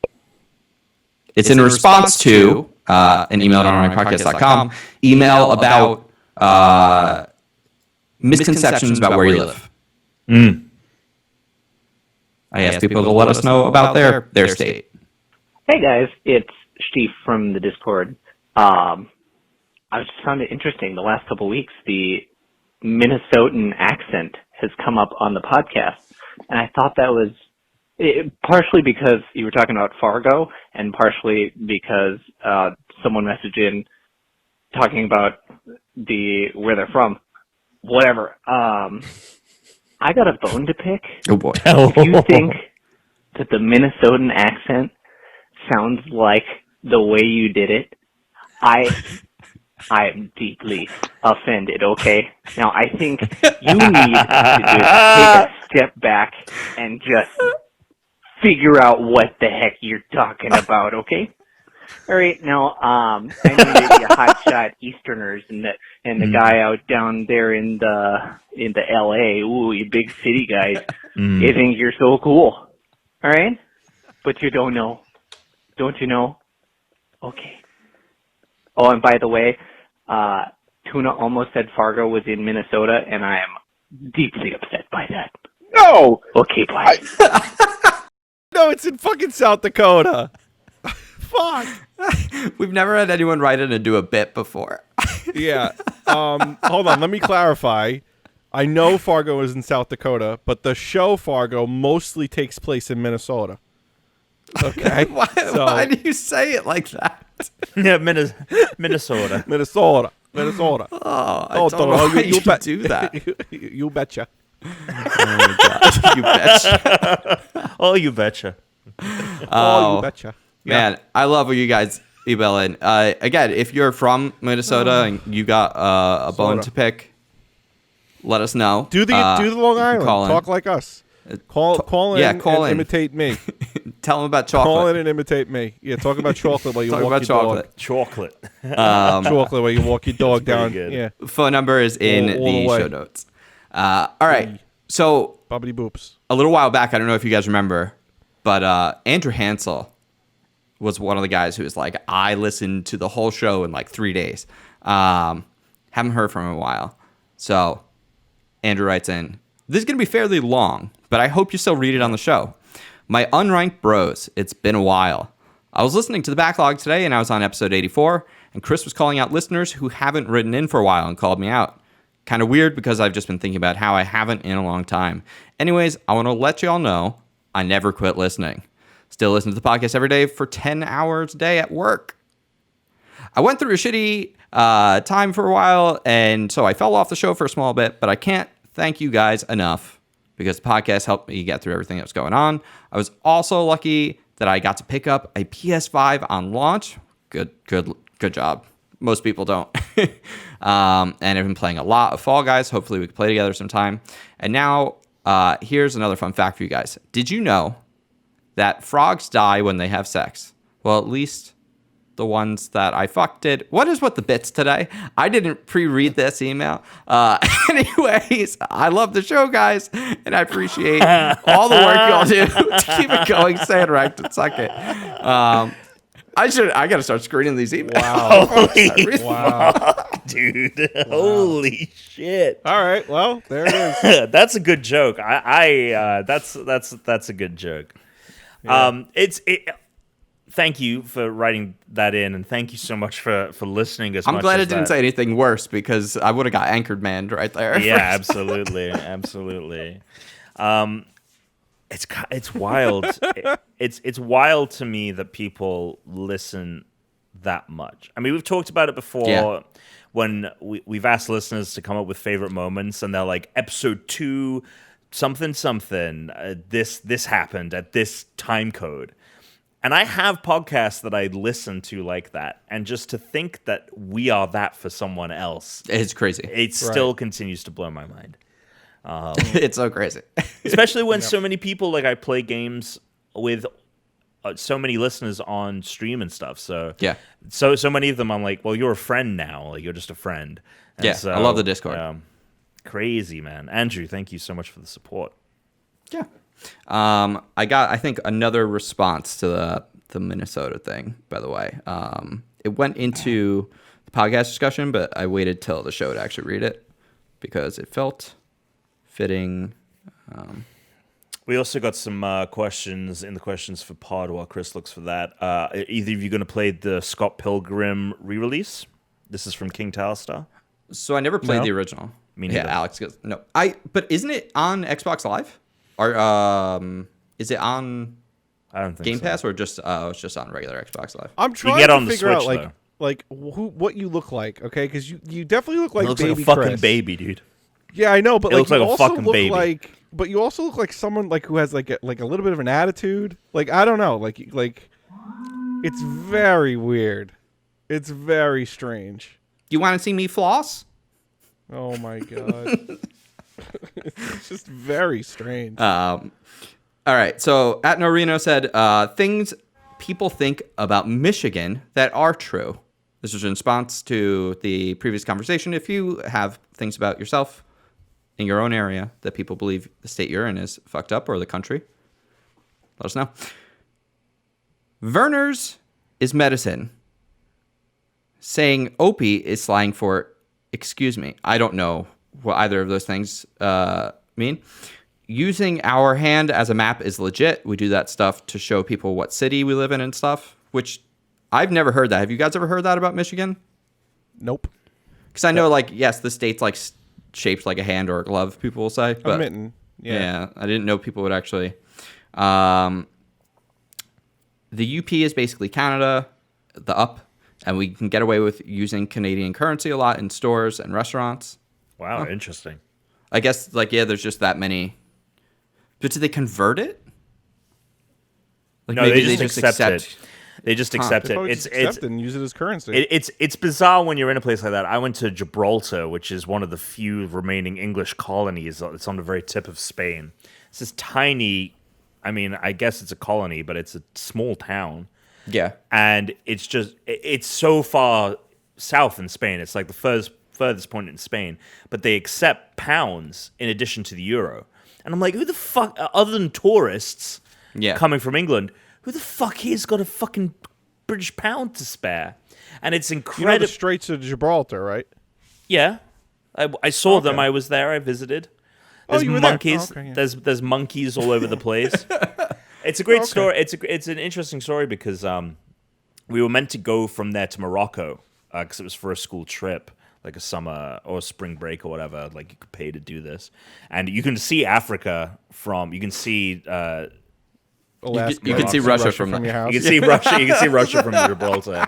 [SPEAKER 1] It's in response to an email at onlinepodcast.com. Email about misconceptions about where you live. I asked people to let us know about their state.
[SPEAKER 4] Hey guys, it's Steve from the Discord. I just found it interesting. The last couple of weeks, the Minnesotan accent has come up on the podcast, and I thought that was partially because you were talking about Fargo, and partially because someone messaged in talking about where they're from. Whatever. I got a bone to pick.
[SPEAKER 1] Oh boy.
[SPEAKER 4] If you think that the Minnesotan accent sounds like the way you did it, I am deeply offended, okay? Now, I think you need to just take a step back and just figure out what the heck you're talking about, okay? All right, now, I know that you hotshot Easterners and the guy out down there in the LA, ooh, you big city guys, you think you're so cool, all right? But you don't know. Don't you know? Okay. Oh, and by the way, Tuna almost said Fargo was in Minnesota, and I am deeply upset by that.
[SPEAKER 5] No!
[SPEAKER 4] Okay, bye.
[SPEAKER 3] No, it's in fucking South Dakota. Fuck.
[SPEAKER 1] We've never had anyone write in and do a bit before.
[SPEAKER 3] Yeah. Hold on. Let me clarify. I know Fargo is in South Dakota, but the show Fargo mostly takes place in Minnesota. Okay.
[SPEAKER 1] Why do you say it like that?
[SPEAKER 2] Yeah, Minnesota.
[SPEAKER 3] Minnesota.
[SPEAKER 1] Oh, I don't know why you do that.
[SPEAKER 3] You betcha.
[SPEAKER 1] You betcha.
[SPEAKER 2] Oh, you betcha.
[SPEAKER 3] Oh, you betcha. Yeah.
[SPEAKER 1] Man, I love when you guys email in. Again, if you're from Minnesota and you got a bone to pick, let us know.
[SPEAKER 3] Do the Long Island. Talk like us. Call in and imitate me.
[SPEAKER 1] Tell them about chocolate.
[SPEAKER 3] Call in and imitate me. Yeah, talk about chocolate while you walk your dog.
[SPEAKER 2] Chocolate.
[SPEAKER 3] Chocolate while you walk your dog down. Yeah.
[SPEAKER 1] Phone number is in the show notes. All right. So
[SPEAKER 3] Bubbity boops.
[SPEAKER 1] a little while back, I don't know if you guys remember, but Andrew Hansel was one of the guys who was like, I listened to the whole show in like 3 days. Haven't heard from him in a while. So Andrew writes in, this is going to be fairly long, but I hope you still read it on the show. My unranked bros, it's been a while. I was listening to the backlog today, and I was on episode 84, and Chris was calling out listeners who haven't written in for a while and called me out. Kind of weird because I've just been thinking about how I haven't in a long time. Anyways, I want to let y'all know I never quit listening. Still listen to the podcast every day for 10 hours a day at work. I went through a shitty time for a while, and so I fell off the show for a small bit, but I can't thank you guys enough because the podcast helped me get through everything that was going on. I was also lucky that I got to pick up a PS5 on launch. Good job. Most people don't. And I've been playing a lot of Fall Guys. Hopefully we can play together sometime. And now here's another fun fact for you guys. Did you know that frogs die when they have sex? Well, at least the ones that I fucked did. What is with the bits today? I didn't pre-read this email. Anyways, I love the show, guys, and I appreciate all the work y'all do to keep it going. Stay ranked and suck it. I gotta start screening these emails.
[SPEAKER 2] Wow.
[SPEAKER 3] Wow.
[SPEAKER 2] Fuck, dude. Wow. Holy shit.
[SPEAKER 3] All right. Well, there it is.
[SPEAKER 2] That's a good joke. That's a good joke.
[SPEAKER 3] Yeah.
[SPEAKER 2] thank you for writing that in, and thank you so much for listening as much.
[SPEAKER 1] I'm glad
[SPEAKER 2] as
[SPEAKER 1] it didn't say anything worse because I would have got anchored man right there.
[SPEAKER 2] Yeah, absolutely, absolutely. It's wild. It's wild to me that people listen that much. I mean, we've talked about it before when we've asked listeners to come up with favorite moments, and they're like, episode 2, something, this happened at this time code. And I have podcasts that I listen to like that. And just to think that we are that for someone else.
[SPEAKER 1] It's crazy.
[SPEAKER 2] It still continues to blow my mind.
[SPEAKER 1] It's so crazy.
[SPEAKER 2] Especially when so many people, like, I play games with so many listeners on stream and stuff. So so many of them, I'm like, well, you're a friend now. Like, you're just a friend. And
[SPEAKER 1] so, I love the Discord.
[SPEAKER 2] Crazy, man. Andrew, thank you so much for the support.
[SPEAKER 1] Yeah. I got, I think, another response to the Minnesota thing, by the way. It went into the podcast discussion, but I waited till the show to actually read it because it felt fitting.
[SPEAKER 2] We also got some questions in the questions for pod while Chris looks for that. Either of you going to play the Scott Pilgrim re-release? This is from King Talstar.
[SPEAKER 1] So I never played the original.
[SPEAKER 2] Me neither.
[SPEAKER 1] Yeah, Alex goes, no. But isn't it on Xbox Live? Or is it on
[SPEAKER 2] I don't think
[SPEAKER 1] Game
[SPEAKER 2] so.
[SPEAKER 1] Pass or just it's just on regular Xbox Live?
[SPEAKER 3] I'm trying
[SPEAKER 2] get
[SPEAKER 3] to
[SPEAKER 2] on the
[SPEAKER 3] figure out
[SPEAKER 2] Switch,
[SPEAKER 3] what you look like, okay? Because you definitely look like
[SPEAKER 2] It looks
[SPEAKER 3] baby
[SPEAKER 2] like a fucking
[SPEAKER 3] Chris.
[SPEAKER 2] baby, dude.
[SPEAKER 3] Yeah, I know, but
[SPEAKER 2] It looks
[SPEAKER 3] you
[SPEAKER 2] like a
[SPEAKER 3] also
[SPEAKER 2] fucking
[SPEAKER 3] look
[SPEAKER 2] baby.
[SPEAKER 3] like, but you also look like someone like who has like a little bit of an attitude. Like, I don't know, like it's very weird. It's very strange.
[SPEAKER 1] You want to see me floss?
[SPEAKER 3] Oh my god. It's just very strange.
[SPEAKER 1] All right. So at Norino said things people think about Michigan that are true. This was in response to the previous conversation. If you have things about yourself in your own area that people believe the state you're in is fucked up or the country, let us know. Verner's is medicine. Saying opie is slang for excuse me. I don't know what either of those things mean. Using our hand as a map is legit. We do that stuff to show people what city we live in and stuff, which I've never heard that. Have you guys ever heard that about Michigan?
[SPEAKER 3] Nope.
[SPEAKER 1] Because I know, like, yes, the state's like shaped like a hand or a glove, people will say. But
[SPEAKER 3] A mitten. Yeah.
[SPEAKER 1] I didn't know people would actually. The UP is basically Canada, the up, and we can get away with using Canadian currency a lot in stores and restaurants.
[SPEAKER 2] Wow, interesting.
[SPEAKER 1] I guess, like, yeah, there's just that many. But did they convert it? Like,
[SPEAKER 2] No,
[SPEAKER 1] maybe
[SPEAKER 2] they just accept it. They just accept
[SPEAKER 3] They
[SPEAKER 2] it.
[SPEAKER 3] probably
[SPEAKER 2] It's
[SPEAKER 3] just accept it and use it as currency.
[SPEAKER 2] it's bizarre when you're in a place like that. I went to Gibraltar, which is one of the few remaining English colonies. It's on the very tip of Spain. It's this tiny, I mean, I guess it's a colony, but it's a small town.
[SPEAKER 1] Yeah.
[SPEAKER 2] And it's so far south in Spain. It's like the furthest point in Spain, but they accept pounds in addition to the euro. And I'm like, who the fuck, other than tourists coming from England, who the fuck here's got a fucking British pound to spare? And it's incredible.
[SPEAKER 3] You know the Straits of Gibraltar, right?
[SPEAKER 2] Yeah, I saw them. I was there. I visited. There's
[SPEAKER 3] you were
[SPEAKER 2] monkeys.
[SPEAKER 3] there. Oh, okay, yeah.
[SPEAKER 2] There's monkeys all over the place. It's a great story. It's an interesting story because we were meant to go from there to Morocco because it was for a school trip, like a summer or spring break or whatever. Like, you could pay to do this, and you can see Africa from. You can see.
[SPEAKER 3] Alaska.
[SPEAKER 1] You can see Russia from
[SPEAKER 3] your house.
[SPEAKER 2] You can see Russia. You can see Russia from Gibraltar.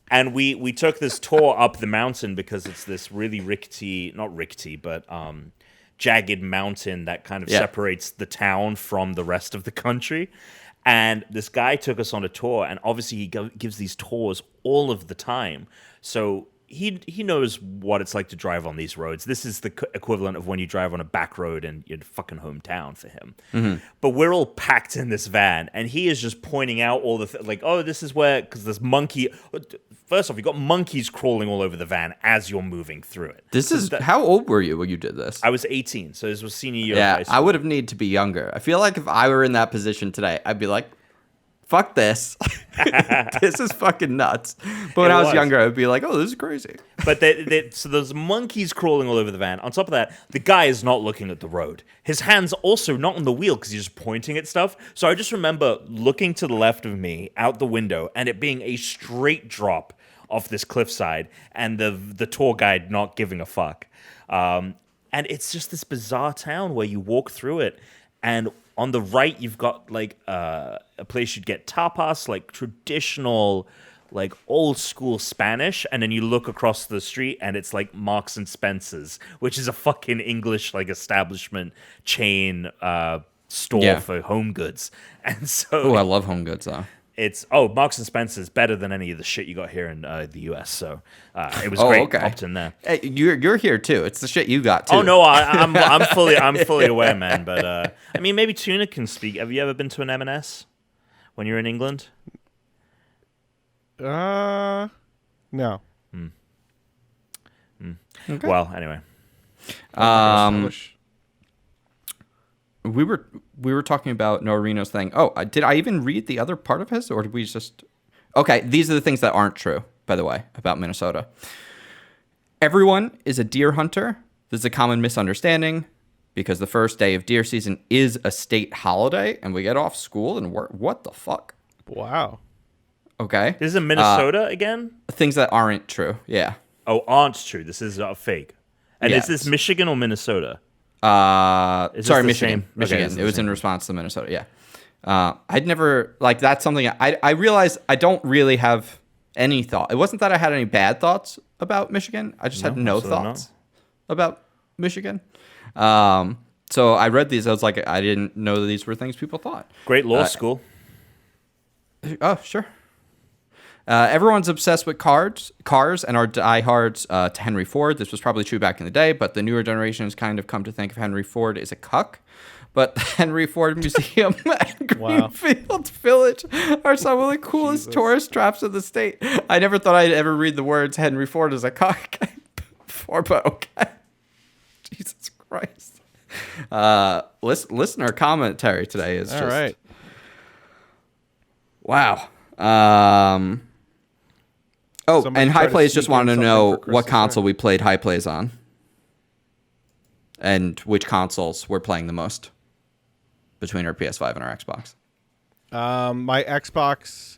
[SPEAKER 2] And we took this tour up the mountain because it's this really not rickety, but jagged mountain that kind of separates the town from the rest of the country. And this guy took us on a tour, and obviously he gives these tours all of the time. So he knows what it's like to drive on these roads. This is the equivalent of when you drive on a back road in your fucking hometown for him. Mm-hmm. But we're all packed in this van, and he is just pointing out all the like, oh, this is where, because there's monkey. First off, you got monkeys crawling all over the van as you're moving through it.
[SPEAKER 1] This is how old were you when you did this?
[SPEAKER 2] I was 18, so this was senior year of high
[SPEAKER 1] Yeah,
[SPEAKER 2] school.
[SPEAKER 1] I would have needed to be younger. I feel like if I were in that position today, I'd be like, fuck this. This is fucking nuts. But when I was younger, I'd be like, oh, this is crazy.
[SPEAKER 2] But so there's monkeys crawling all over the van. On top of that, the guy is not looking at the road. His hand's also not on the wheel because he's just pointing at stuff. So I just remember looking to the left of me out the window and it being a straight drop off this cliffside and the tour guide not giving a fuck. And it's just this bizarre town where you walk through it and on the right, you've got like a place you'd get tapas, like traditional, like old school Spanish, and then you look across the street and it's like Marks and Spencer's, which is a fucking English like establishment chain store for home goods. And so,
[SPEAKER 1] oh, I love home goods though.
[SPEAKER 2] It's Marks and Spencer's better than any of the shit you got here in the U.S. So it was great.
[SPEAKER 1] Okay.
[SPEAKER 2] Popped in there.
[SPEAKER 1] Hey, you're here too. It's the shit you got too.
[SPEAKER 2] Oh no, I'm fully aware, man. But I mean, maybe Tuna can speak. Have you ever been to an M&S when you're in England?
[SPEAKER 3] No.
[SPEAKER 1] Okay.
[SPEAKER 2] Well, anyway.
[SPEAKER 1] We were talking about Norino's thing. Oh, did I even read the other part of his, or did we just? Okay, these are the things that aren't true, by the way, about Minnesota. Everyone is a deer hunter. This is a common misunderstanding because the first day of deer season is a state holiday, and we get off school and work. What the fuck?
[SPEAKER 3] Wow.
[SPEAKER 1] Okay.
[SPEAKER 2] This is in Minnesota again?
[SPEAKER 1] Things that aren't true. Yeah.
[SPEAKER 2] Oh, aren't true. This is fake. And
[SPEAKER 1] Yeah.
[SPEAKER 2] is this Michigan or Minnesota?
[SPEAKER 1] Sorry, Michigan.
[SPEAKER 2] same?
[SPEAKER 1] Michigan.
[SPEAKER 2] Okay,
[SPEAKER 1] it was in response to Minnesota. Yeah. I'd never like that's something I realized I don't really have any thought. It wasn't that I had any bad thoughts about Michigan. I just had no thoughts about Michigan. So I read these. I was like, I didn't know that these were things people thought.
[SPEAKER 2] Great law school.
[SPEAKER 1] Oh, sure. Everyone's obsessed with cars, and are diehards to Henry Ford. This was probably true back in the day, but the newer generation has kind of come to think of Henry Ford as a cuck. But the Henry Ford Museum and Greenfield Village are some of the coolest tourist traps in the state. I never thought I'd ever read the words Henry Ford as a cuck before, but okay. Jesus Christ. Listener commentary today is
[SPEAKER 3] all
[SPEAKER 1] just...
[SPEAKER 3] right.
[SPEAKER 1] Wow.
[SPEAKER 3] Somebody
[SPEAKER 1] and
[SPEAKER 3] try
[SPEAKER 1] High
[SPEAKER 3] to
[SPEAKER 1] Plays just
[SPEAKER 3] sneak in
[SPEAKER 1] wanted to
[SPEAKER 3] something
[SPEAKER 1] know
[SPEAKER 3] for Chris
[SPEAKER 1] what
[SPEAKER 3] to say.
[SPEAKER 1] console we played High Plays on. And which consoles we're playing the most between our PS5 and our Xbox.
[SPEAKER 3] My Xbox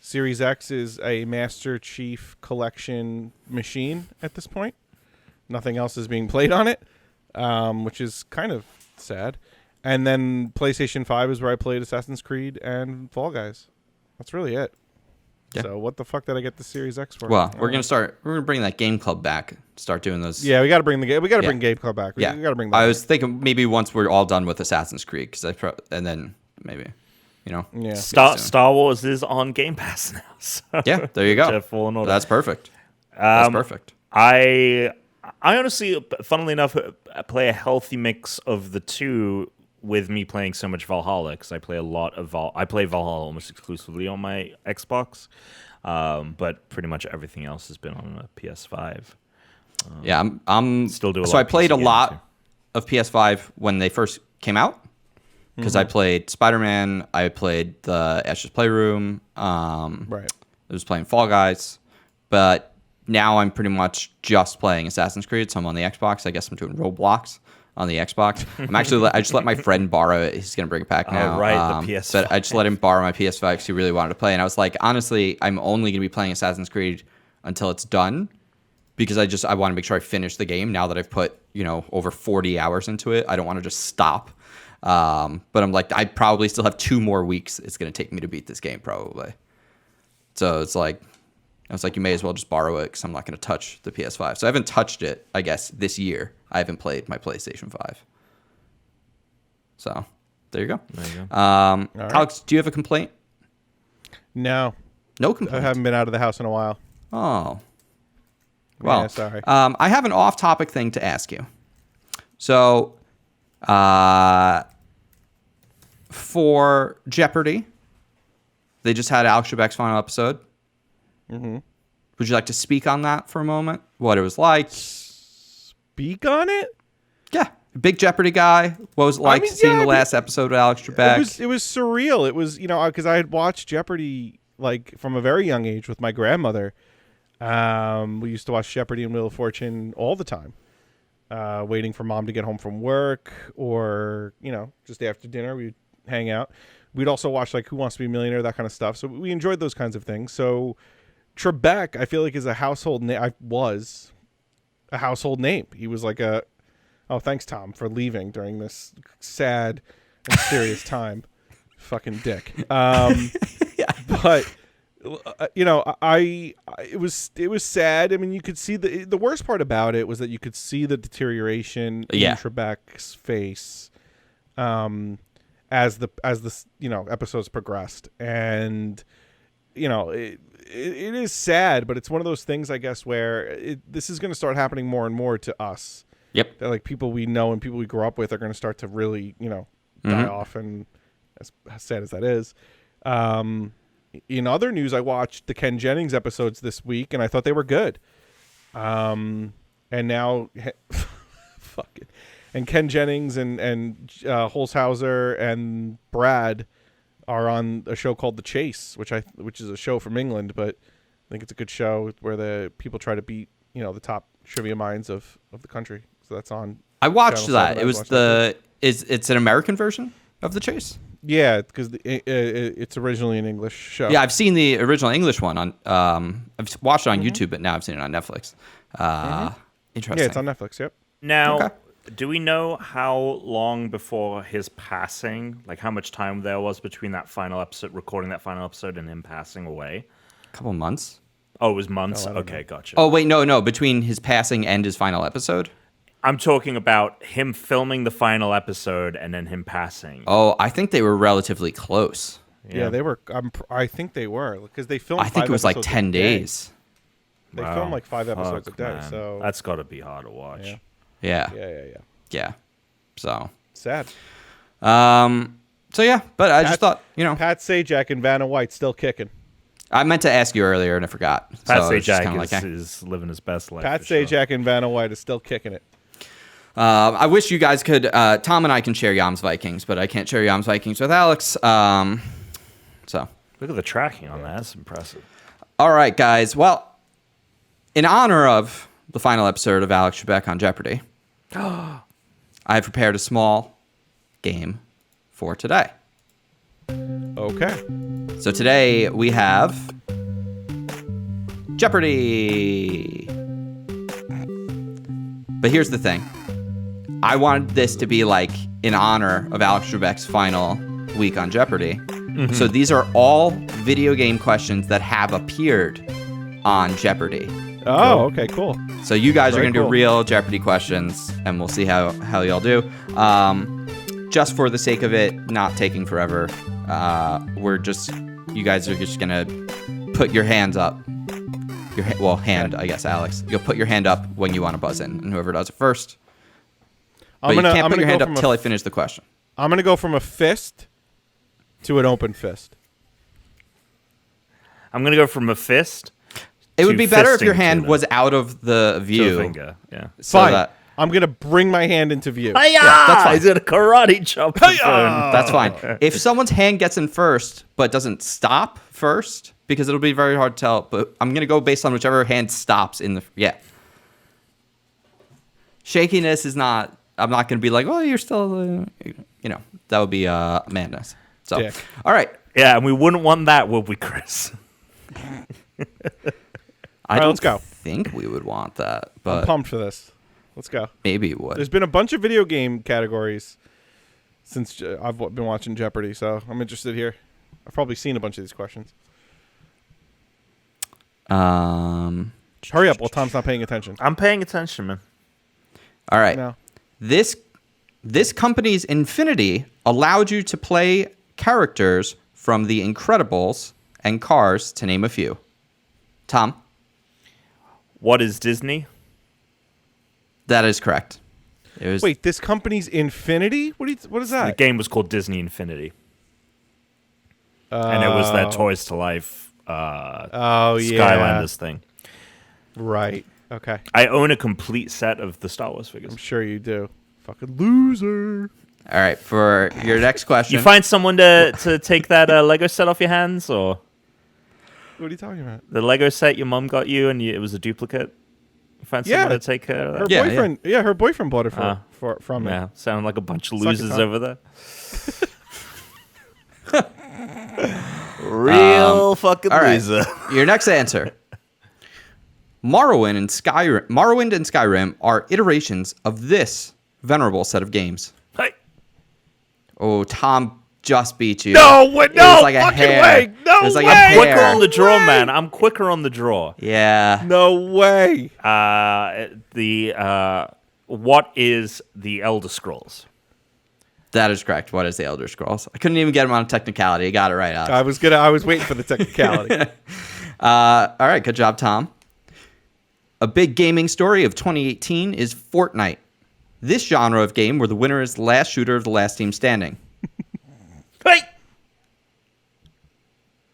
[SPEAKER 3] Series X is a Master Chief Collection machine at this point. Nothing else is being played on it, which is kind of sad. And then PlayStation 5 is where I played Assassin's Creed and Fall Guys. That's really it.
[SPEAKER 1] Yeah.
[SPEAKER 3] So what the fuck did I get the Series X for?
[SPEAKER 1] Well, we're gonna bring that game club back. Start doing those.
[SPEAKER 3] Yeah, we got to bring the game. We got to bring Game Club back. We got to bring. That
[SPEAKER 1] I was thinking maybe once we're all done with Assassin's Creed, and then maybe,
[SPEAKER 3] Yeah.
[SPEAKER 2] Star Wars is on Game Pass now. So
[SPEAKER 1] Yeah, there you go.
[SPEAKER 2] to Fallen Order.
[SPEAKER 1] That's perfect. That's perfect.
[SPEAKER 2] I honestly, funnily enough, play a healthy mix of the two. With me playing so much Valhalla, because I play a lot of I play Valhalla almost exclusively on my Xbox, but pretty much everything else has been on a PS5.
[SPEAKER 1] Yeah, I'm
[SPEAKER 2] still do.
[SPEAKER 1] So I played a lot of PS5 when they first came out, because I played Spider-Man, I played the Ash's Playroom,
[SPEAKER 3] Right.
[SPEAKER 1] I was playing Fall Guys, but now I'm pretty much just playing Assassin's Creed. So I'm on the Xbox. I guess I'm doing Roblox on the Xbox. I just let my friend borrow it. He's gonna bring it back now.
[SPEAKER 2] Oh, right, the PS5.
[SPEAKER 1] But I just let him borrow my PS5 because he really wanted to play. And I was like, honestly, I'm only gonna be playing Assassin's Creed until it's done, because I want to make sure I finish the game now that I've put over 40 hours into it. I don't want to just stop. But I'm like, I probably still have 2 more weeks it's gonna take me to beat this game probably. So it's like, I was like, you may as well just borrow it because I'm not going to touch the PS5. So I haven't touched it, I guess, this year. I haven't played my PlayStation 5. So there you go.
[SPEAKER 3] right.
[SPEAKER 1] Alex, do you have a complaint?
[SPEAKER 3] No.
[SPEAKER 1] No complaint.
[SPEAKER 3] I haven't been out of the house in a while.
[SPEAKER 1] Oh. Well,
[SPEAKER 3] Yeah, sorry.
[SPEAKER 1] I have an off-topic thing to ask you. So, for Jeopardy, they just had Alex Trebek's final episode.
[SPEAKER 3] Mm-hmm.
[SPEAKER 1] Would you like to speak on that for a moment? What it was like?
[SPEAKER 3] Speak on it?
[SPEAKER 1] Yeah. big Jeopardy guy. What was it like seeing the last episode of Alex Trebek?
[SPEAKER 3] It was surreal. It was, because I had watched Jeopardy like from a very young age with my grandmother. We used to watch Jeopardy and Wheel of Fortune all the time, waiting for mom to get home from work, or just after dinner we'd hang out. We'd also watch like Who Wants to Be a Millionaire, that kind of stuff. So we enjoyed those kinds of things. So Trebek, I feel like, is a household name. I was a household name. He was like a. Oh, thanks, Tom, for leaving during this sad and serious time. Fucking dick.
[SPEAKER 1] Yeah.
[SPEAKER 3] But it was sad. I mean, you could see the worst part about it was that you could see the deterioration in Trebek's face, as the episodes progressed, and it is sad, but it's one of those things, I guess, where this is going to start happening more and more to us.
[SPEAKER 1] Yep.
[SPEAKER 3] That, like, people we know and people we grew up with are going to start to really, die off, and as sad as that is. In other news, I watched the Ken Jennings episodes this week, and I thought they were good. And now, fuck it. And Ken Jennings and Holzhauser and Brad are on a show called The Chase, which is a show from England, but I think it's a good show where the people try to beat the top trivia minds of the country. So that's on.
[SPEAKER 1] I watched that. It was it's an American version of The Chase.
[SPEAKER 3] Yeah, because it's originally an English show.
[SPEAKER 1] Yeah, I've seen the original English one on. I've watched it on YouTube, but now I've seen it on Netflix. Interesting.
[SPEAKER 3] Yeah, it's on Netflix. Yep.
[SPEAKER 2] Now, do we know how long before his passing, like how much time there was between that final episode, recording that final episode, and him passing away?
[SPEAKER 1] A couple months.
[SPEAKER 2] Oh, it was months? Okay, gotcha.
[SPEAKER 1] Oh, wait, no. Between his passing and his final episode?
[SPEAKER 2] I'm talking about him filming the final episode and then him passing.
[SPEAKER 1] Oh, I think they were relatively close.
[SPEAKER 3] Yeah, they were. I think they were, because they filmed.
[SPEAKER 1] I think it was like 10 days.
[SPEAKER 3] They filmed like 5 episodes a day.
[SPEAKER 2] Man.
[SPEAKER 3] So
[SPEAKER 2] that's got to be hard to watch.
[SPEAKER 1] Yeah.
[SPEAKER 3] Yeah.
[SPEAKER 1] So
[SPEAKER 3] sad.
[SPEAKER 1] So yeah, but I just thought,
[SPEAKER 3] Pat Sajak and Vanna White still kicking.
[SPEAKER 1] I meant to ask you earlier and I forgot.
[SPEAKER 2] Pat Sajak is living his best life.
[SPEAKER 3] Pat Sajak and Vanna White is still kicking it.
[SPEAKER 1] I wish you guys could. Tom and I can share Yams Vikings, but I can't share Yams Vikings with Alex. So
[SPEAKER 2] look at the tracking on that. That's impressive.
[SPEAKER 1] All right, guys. Well, in honor of the final episode of Alex Trebek on Jeopardy, I have prepared a small game for today.
[SPEAKER 3] Okay.
[SPEAKER 1] So today we have Jeopardy. But here's the thing. I wanted this to be like in honor of Alex Trebek's final week on Jeopardy. Mm-hmm. So these are all video game questions that have appeared on Jeopardy.
[SPEAKER 3] Oh, okay, cool.
[SPEAKER 1] So you guys are going to do real Jeopardy questions, and we'll see how y'all do. Just for the sake of it not taking forever, you guys are just going to put your hands up. I guess, Alex. You'll put your hand up when you want to buzz in, and whoever does it first. But you can't put your hand up until I finish the question.
[SPEAKER 3] I'm going to go from a fist to an open fist.
[SPEAKER 2] I'm going to go from a fist.
[SPEAKER 1] It would be better if your hand was out of the view.
[SPEAKER 2] To a finger, yeah.
[SPEAKER 1] So
[SPEAKER 3] fine. I'm going to bring my hand into view.
[SPEAKER 2] Yeah, that's fine. He's in a karate chop.
[SPEAKER 1] That's fine. If someone's hand gets in first but doesn't stop first, because it'll be very hard to tell, but I'm going to go based on whichever hand stops in the... Yeah. Shakiness is not... I'm not going to be like, oh, you're still... that would be madness. So,
[SPEAKER 3] Dick.
[SPEAKER 1] All right.
[SPEAKER 2] Yeah, and we wouldn't want that, would we, Chris?
[SPEAKER 1] I don't
[SPEAKER 3] let's go.
[SPEAKER 1] think we would want that, but...
[SPEAKER 3] I'm pumped for this. Let's go.
[SPEAKER 1] Maybe it would.
[SPEAKER 3] There's been a bunch of video game categories since I've been watching Jeopardy, so I'm interested here. I've probably seen a bunch of these questions. Hurry up while Tom's not paying attention.
[SPEAKER 2] I'm paying attention, man.
[SPEAKER 1] All right.
[SPEAKER 3] No.
[SPEAKER 1] This company's Infinity allowed you to play characters from The Incredibles and Cars, to name a few. Tom?
[SPEAKER 2] What is Disney?
[SPEAKER 1] That is correct.
[SPEAKER 3] Wait, this company's Infinity? What is that?
[SPEAKER 2] The game was called Disney Infinity. And it was that Toys to Life Skylanders thing.
[SPEAKER 3] Right. Okay.
[SPEAKER 2] I own a complete set of the Star Wars figures.
[SPEAKER 3] I'm sure you do. Fucking loser.
[SPEAKER 1] All right, for your next question.
[SPEAKER 2] You find someone to take that Lego set off your hands, or
[SPEAKER 3] What are you talking about?
[SPEAKER 2] the Lego set your mom got you and it was a duplicate? You find someone to take care of
[SPEAKER 3] Her
[SPEAKER 2] that?
[SPEAKER 1] Yeah,
[SPEAKER 3] boyfriend. Yeah. Her boyfriend bought it from me.
[SPEAKER 2] Yeah, sound like a bunch of
[SPEAKER 3] Suck it,
[SPEAKER 2] losers
[SPEAKER 3] Tom.
[SPEAKER 2] over there. Real fucking
[SPEAKER 1] all right.
[SPEAKER 2] loser.
[SPEAKER 1] Your next answer. Morrowind and Skyrim are iterations of this venerable set of games.
[SPEAKER 2] Hey.
[SPEAKER 1] Oh, Tom just beat you.
[SPEAKER 3] No, wait,
[SPEAKER 1] It
[SPEAKER 3] no
[SPEAKER 1] was like a
[SPEAKER 3] fucking
[SPEAKER 1] hair.
[SPEAKER 3] way. No
[SPEAKER 1] It was like
[SPEAKER 3] way.
[SPEAKER 1] a hair.
[SPEAKER 2] Quicker on the draw, man. I'm quicker on the draw.
[SPEAKER 1] Yeah.
[SPEAKER 3] No way.
[SPEAKER 2] What is the Elder Scrolls?
[SPEAKER 1] That is correct. What is the Elder Scrolls? I couldn't even get him on a technicality. You got it right, Alex.
[SPEAKER 3] I was waiting for the technicality.
[SPEAKER 1] All right, good job, Tom. A big gaming story of 2018 is Fortnite. This genre of game where the winner is the last shooter of the last team standing.
[SPEAKER 2] Hey.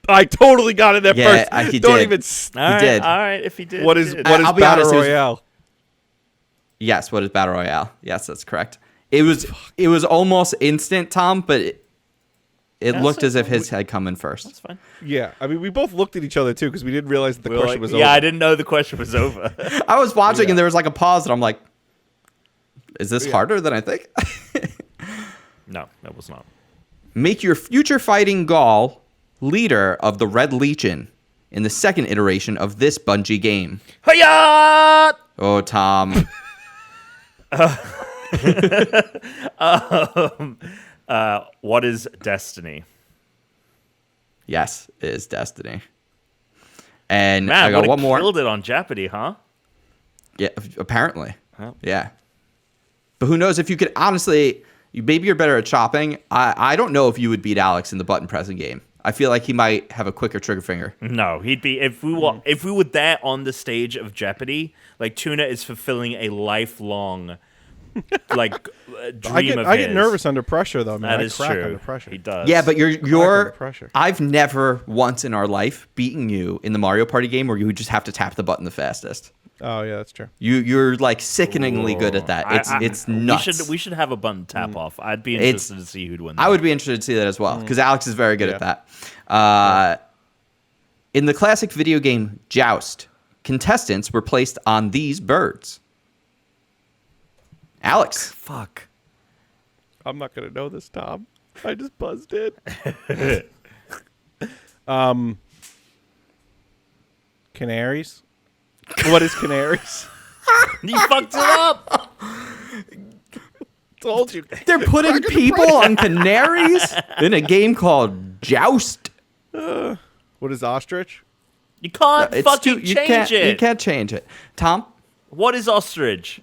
[SPEAKER 3] I totally got it at
[SPEAKER 1] Yeah,
[SPEAKER 3] first.
[SPEAKER 1] he
[SPEAKER 3] Don't
[SPEAKER 1] did.
[SPEAKER 3] even.
[SPEAKER 2] All right,
[SPEAKER 1] did.
[SPEAKER 2] all right. If he did,
[SPEAKER 3] What
[SPEAKER 2] he
[SPEAKER 3] is
[SPEAKER 2] did.
[SPEAKER 3] what is
[SPEAKER 1] I'll be
[SPEAKER 3] Battle
[SPEAKER 1] honest, it was-
[SPEAKER 3] Royale?
[SPEAKER 1] Yes, what is Battle Royale? Yes, that's correct. It was almost instant, Tom, but it looked as if his had come in first.
[SPEAKER 2] That's fine.
[SPEAKER 3] Yeah, I mean, we both looked at each other too because we didn't realize that the
[SPEAKER 2] We were
[SPEAKER 3] question
[SPEAKER 2] like,
[SPEAKER 3] was
[SPEAKER 2] yeah,
[SPEAKER 3] over.
[SPEAKER 2] I didn't know the question was over.
[SPEAKER 1] I was watching and there was like a pause and I'm like, is this harder than I think?
[SPEAKER 2] No, that was not.
[SPEAKER 1] Make your future fighting Gaul leader of the Red Legion in the second iteration of this Bungie game.
[SPEAKER 2] Hiya!
[SPEAKER 1] Oh, Tom.
[SPEAKER 2] What is Destiny?
[SPEAKER 1] Yes, it is Destiny. And
[SPEAKER 2] Man,
[SPEAKER 1] I got one more.
[SPEAKER 2] Killed it on Jeopardy, huh?
[SPEAKER 1] Yeah, apparently.
[SPEAKER 2] Well.
[SPEAKER 1] Yeah. But who knows if you could honestly, maybe you're better at chopping. I don't know if you would beat Alex in the button pressing game. I feel like he might have a quicker trigger finger.
[SPEAKER 2] No, he'd be if we were there on the stage of Jeopardy. Like Tuna is fulfilling a lifelong dream of
[SPEAKER 3] I
[SPEAKER 2] his.
[SPEAKER 3] get nervous under pressure though, man.
[SPEAKER 2] That
[SPEAKER 3] I
[SPEAKER 2] is
[SPEAKER 3] crack
[SPEAKER 2] true.
[SPEAKER 3] under pressure.
[SPEAKER 2] He does.
[SPEAKER 1] Yeah, but you're
[SPEAKER 3] under pressure.
[SPEAKER 1] I've never once in our life beaten you in the Mario Party game where you just have to tap the button the fastest.
[SPEAKER 3] Oh yeah, that's true.
[SPEAKER 1] You're like sickeningly good at that. It's nuts.
[SPEAKER 2] We should have a button tap off. I'd be interested to see who'd win. That.
[SPEAKER 1] I would be interested to see that as well because Alex is very good at that. In the classic video game Joust, contestants were placed on these birds. Alex.
[SPEAKER 2] Fuck.
[SPEAKER 3] I'm not gonna know this, Tom. I just buzzed in. Canaries. What is canaries?
[SPEAKER 2] You fucked it up.
[SPEAKER 3] Told you.
[SPEAKER 1] They're putting people on canaries in a game called Joust.
[SPEAKER 3] What is ostrich?
[SPEAKER 2] You can't
[SPEAKER 1] It's
[SPEAKER 2] fucking
[SPEAKER 1] you
[SPEAKER 2] change
[SPEAKER 1] can't,
[SPEAKER 2] it.
[SPEAKER 1] You can't change it. Tom?
[SPEAKER 2] What is ostrich?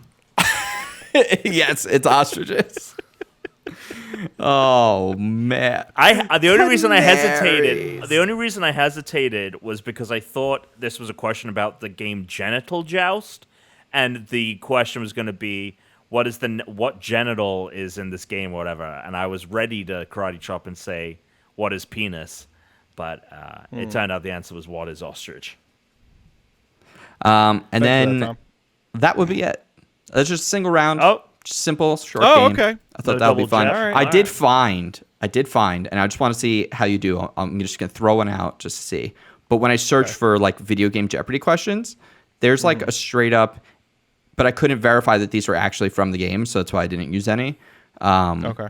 [SPEAKER 1] Yes, it's ostriches. Oh man!
[SPEAKER 2] The only reason I
[SPEAKER 1] Canaries.
[SPEAKER 2] hesitated was because I thought this was a question about the game Genital Joust, and the question was going to be what genital is in this game or whatever, and I was ready to karate chop and say what is penis, but it turned out the answer was what is ostrich.
[SPEAKER 1] And
[SPEAKER 3] Thanks for
[SPEAKER 1] then
[SPEAKER 3] that, Tom.
[SPEAKER 1] that would be it. It's just a single round.
[SPEAKER 2] Oh.
[SPEAKER 1] Just simple, short
[SPEAKER 3] Oh,
[SPEAKER 1] game.
[SPEAKER 3] okay.
[SPEAKER 1] I thought
[SPEAKER 2] No
[SPEAKER 1] that would be
[SPEAKER 2] double
[SPEAKER 1] fun.
[SPEAKER 2] check.
[SPEAKER 3] All right.
[SPEAKER 1] I did find, and I just want to see how you do. I'm just gonna throw one out just to see. But when I searched for like video game Jeopardy questions, there's like a straight up, but I couldn't verify that these were actually from the game, so that's why I didn't use any.
[SPEAKER 3] Okay.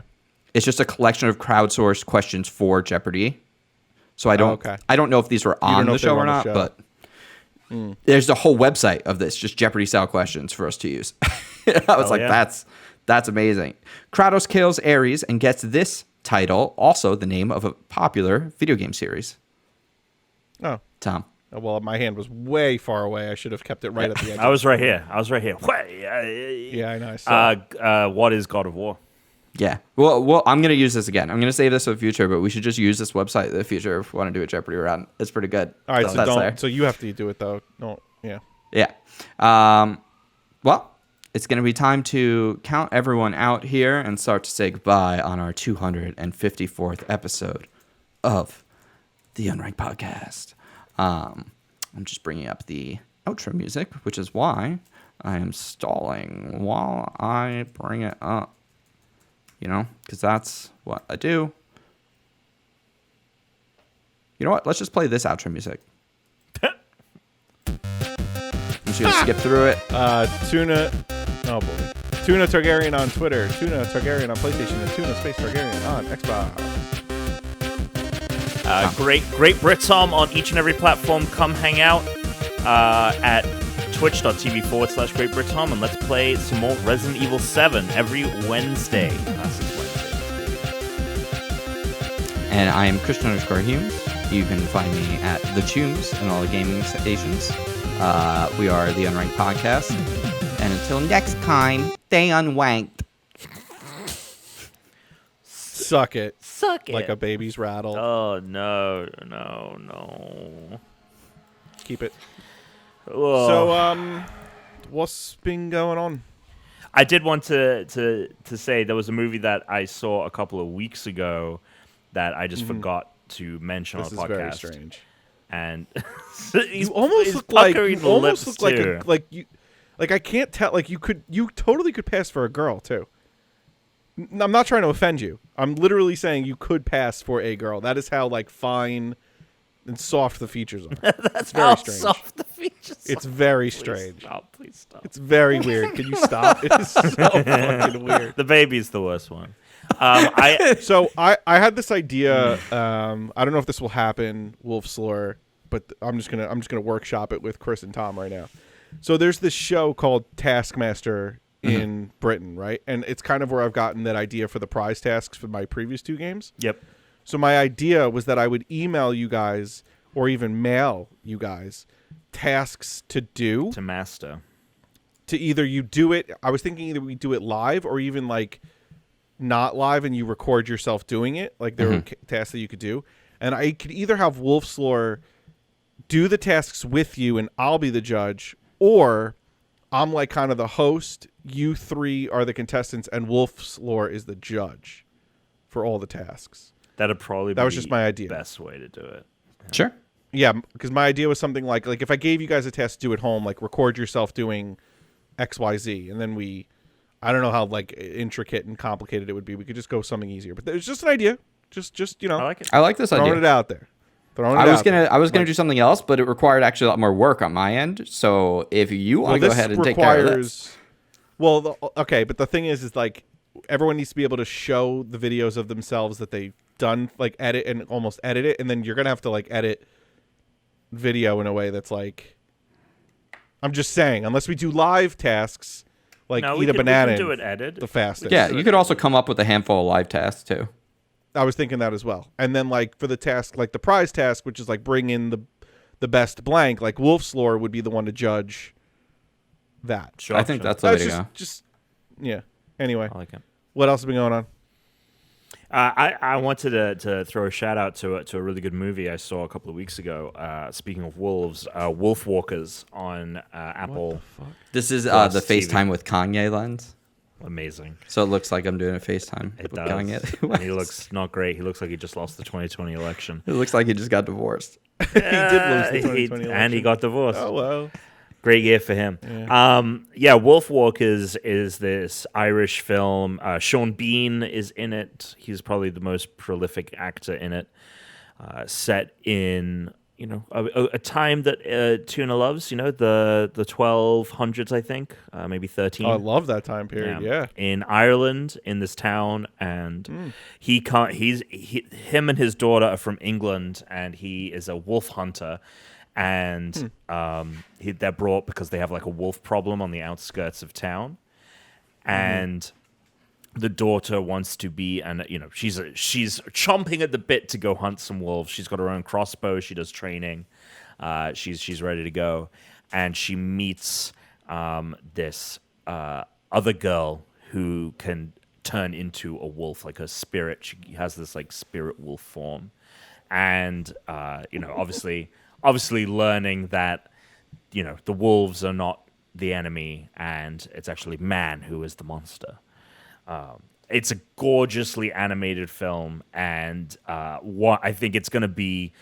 [SPEAKER 1] It's just a collection of crowdsourced questions for Jeopardy. So I don't know if these were on
[SPEAKER 3] know
[SPEAKER 1] the
[SPEAKER 3] if they
[SPEAKER 1] show
[SPEAKER 3] were
[SPEAKER 1] or
[SPEAKER 3] on the
[SPEAKER 1] not,
[SPEAKER 3] show.
[SPEAKER 1] but there's a whole website of this, just Jeopardy style questions for us to use. I was like,
[SPEAKER 2] yeah.
[SPEAKER 1] that's amazing. Kratos kills Ares and gets this title, also the name of a popular video game series.
[SPEAKER 3] Oh.
[SPEAKER 1] Tom.
[SPEAKER 3] Well, my hand was way far away. I should have kept it right at the edge.
[SPEAKER 2] I was right here.
[SPEAKER 3] Yeah, I know. I saw it.
[SPEAKER 2] What is God of War?
[SPEAKER 1] Yeah. Well, I'm going to use this again. I'm going to save this for the future, but we should just use this website in the future if we want to do a Jeopardy round. It's pretty good.
[SPEAKER 3] All right, so
[SPEAKER 1] that's
[SPEAKER 3] don't.
[SPEAKER 1] there.
[SPEAKER 3] So you have to do it though. No. Yeah.
[SPEAKER 1] Yeah. Well, it's going to be time to count everyone out here and start to say goodbye on our 254th episode of the Unranked Podcast. I'm just bringing up the outro music, which is why I am stalling while I bring it up. You know, because that's what I do. You know what? Let's just play this outro music. I'm just going to skip through it.
[SPEAKER 3] Tuna. Oh, boy. Tuna Targaryen on Twitter. Tuna Targaryen on PlayStation. And Tuna Space Targaryen on Xbox.
[SPEAKER 2] Great Britom on each and every platform. Come hang out at twitch.tv/Great Britom and let's play some more Resident Evil 7 every Wednesday.
[SPEAKER 1] And I am Christian_Humes. You can find me at The Tunes and all the gaming stations. We are the Unranked Podcast. And until next time, stay unwanked.
[SPEAKER 3] Suck it.
[SPEAKER 2] Suck it.
[SPEAKER 3] Like a baby's rattle.
[SPEAKER 2] Oh, no.
[SPEAKER 3] Keep it.
[SPEAKER 2] Whoa.
[SPEAKER 3] So, what's been going on?
[SPEAKER 2] I did want to say there was a movie that I saw a couple of weeks ago that I just forgot to mention on the podcast.
[SPEAKER 3] This is very strange.
[SPEAKER 2] And
[SPEAKER 3] you almost look like I can't tell. Like you totally could pass for a girl too. I'm not trying to offend you. I'm literally saying you could pass for a girl. That is how like fine and soft the features are.
[SPEAKER 2] That's
[SPEAKER 3] very
[SPEAKER 2] how
[SPEAKER 3] strange.
[SPEAKER 2] soft the features are.
[SPEAKER 3] It's very
[SPEAKER 2] Please
[SPEAKER 3] strange.
[SPEAKER 2] Please stop.
[SPEAKER 3] It's very weird. Can you stop? It is so fucking weird.
[SPEAKER 2] The baby's the worst one.
[SPEAKER 3] So I had this idea. I don't know if this will happen, Wolf's Lore, but I'm just gonna workshop it with Chris and Tom right now. So there's this show called Taskmaster in Britain, right? And it's kind of where I've gotten that idea for the prize tasks for my previous two games.
[SPEAKER 2] Yep.
[SPEAKER 3] So my idea was that I would email you guys or even mail you guys tasks to do.
[SPEAKER 2] To master.
[SPEAKER 3] To either you do it, I was thinking either we do it live or even like not live and you record yourself doing it. Like there were tasks that you could do. And I could either have Wolf's Lore do the tasks with you and I'll be the judge, or I'm like kind of the host, you three are the contestants, and Wolf's Lore is the judge for all the tasks.
[SPEAKER 2] That'd probably
[SPEAKER 3] That was just my idea.
[SPEAKER 2] Best way to do it.
[SPEAKER 1] Sure.
[SPEAKER 3] Yeah, because my idea was something like if I gave you guys a task to do at home, like record yourself doing XYZ, and then I don't know how like intricate and complicated it would be. We could just go something easier. But it's just an idea. Just you know.
[SPEAKER 2] I like it.
[SPEAKER 1] I like this
[SPEAKER 3] throwing
[SPEAKER 1] idea.
[SPEAKER 3] it out there.
[SPEAKER 1] I was gonna do something else, but it required actually a lot more work on my end. So if you want to go ahead and take care of this,
[SPEAKER 3] okay. But the thing is like everyone needs to be able to show the videos of themselves that they've done, like edit and almost edit it, and then you're gonna have to like edit video in a way that's like. I'm just saying, unless we do live tasks, like eat a banana,
[SPEAKER 2] we can do it edited.
[SPEAKER 3] The fastest.
[SPEAKER 1] yeah, you could also come up with a handful of live tasks too.
[SPEAKER 3] I was thinking that as well. And then like for the task, like the prize task, which is like bring in the best blank, like Wolf's Lore would be the one to judge that.
[SPEAKER 2] Sure,
[SPEAKER 1] I think that's the way to go.
[SPEAKER 3] Just yeah. Anyway,
[SPEAKER 2] I like it.
[SPEAKER 3] what else has been going on?
[SPEAKER 2] I wanted to throw a shout out to a really good movie I saw a couple of weeks ago. Speaking of wolves, Wolf Walkers on Apple.
[SPEAKER 1] This is
[SPEAKER 2] Plus
[SPEAKER 1] the
[SPEAKER 2] TV.
[SPEAKER 1] FaceTime with Kanye lens.
[SPEAKER 2] Amazing.
[SPEAKER 1] So it looks like I'm doing a FaceTime
[SPEAKER 2] It
[SPEAKER 1] with
[SPEAKER 2] does.
[SPEAKER 1] Kanye.
[SPEAKER 2] And he looks not great. He looks like he just lost the 2020 election.
[SPEAKER 1] It looks like he just got divorced.
[SPEAKER 3] He did lose the 2020 election.
[SPEAKER 2] And he got divorced.
[SPEAKER 3] Oh well.
[SPEAKER 2] Great year for him. Yeah, Wolf Walkers is this Irish film. Sean Bean is in it. He's probably the most prolific actor in it. Set in a time that Tuna loves. The 1200s, I think, maybe 13.
[SPEAKER 3] Oh, I love that time period. Yeah.
[SPEAKER 2] In Ireland, in this town, and him and his daughter are from England, and he is a wolf hunter. And they're brought because they have like a wolf problem on the outskirts of town, and the daughter wants to be, and she's chomping at the bit to go hunt some wolves. She's got her own crossbow. She does training. She's ready to go, and she meets this other girl who can turn into a wolf, like her spirit. She has this like spirit wolf form, and obviously learning that the wolves are not the enemy and it's actually man who is the monster. It's a gorgeously animated film, and I think it's going to be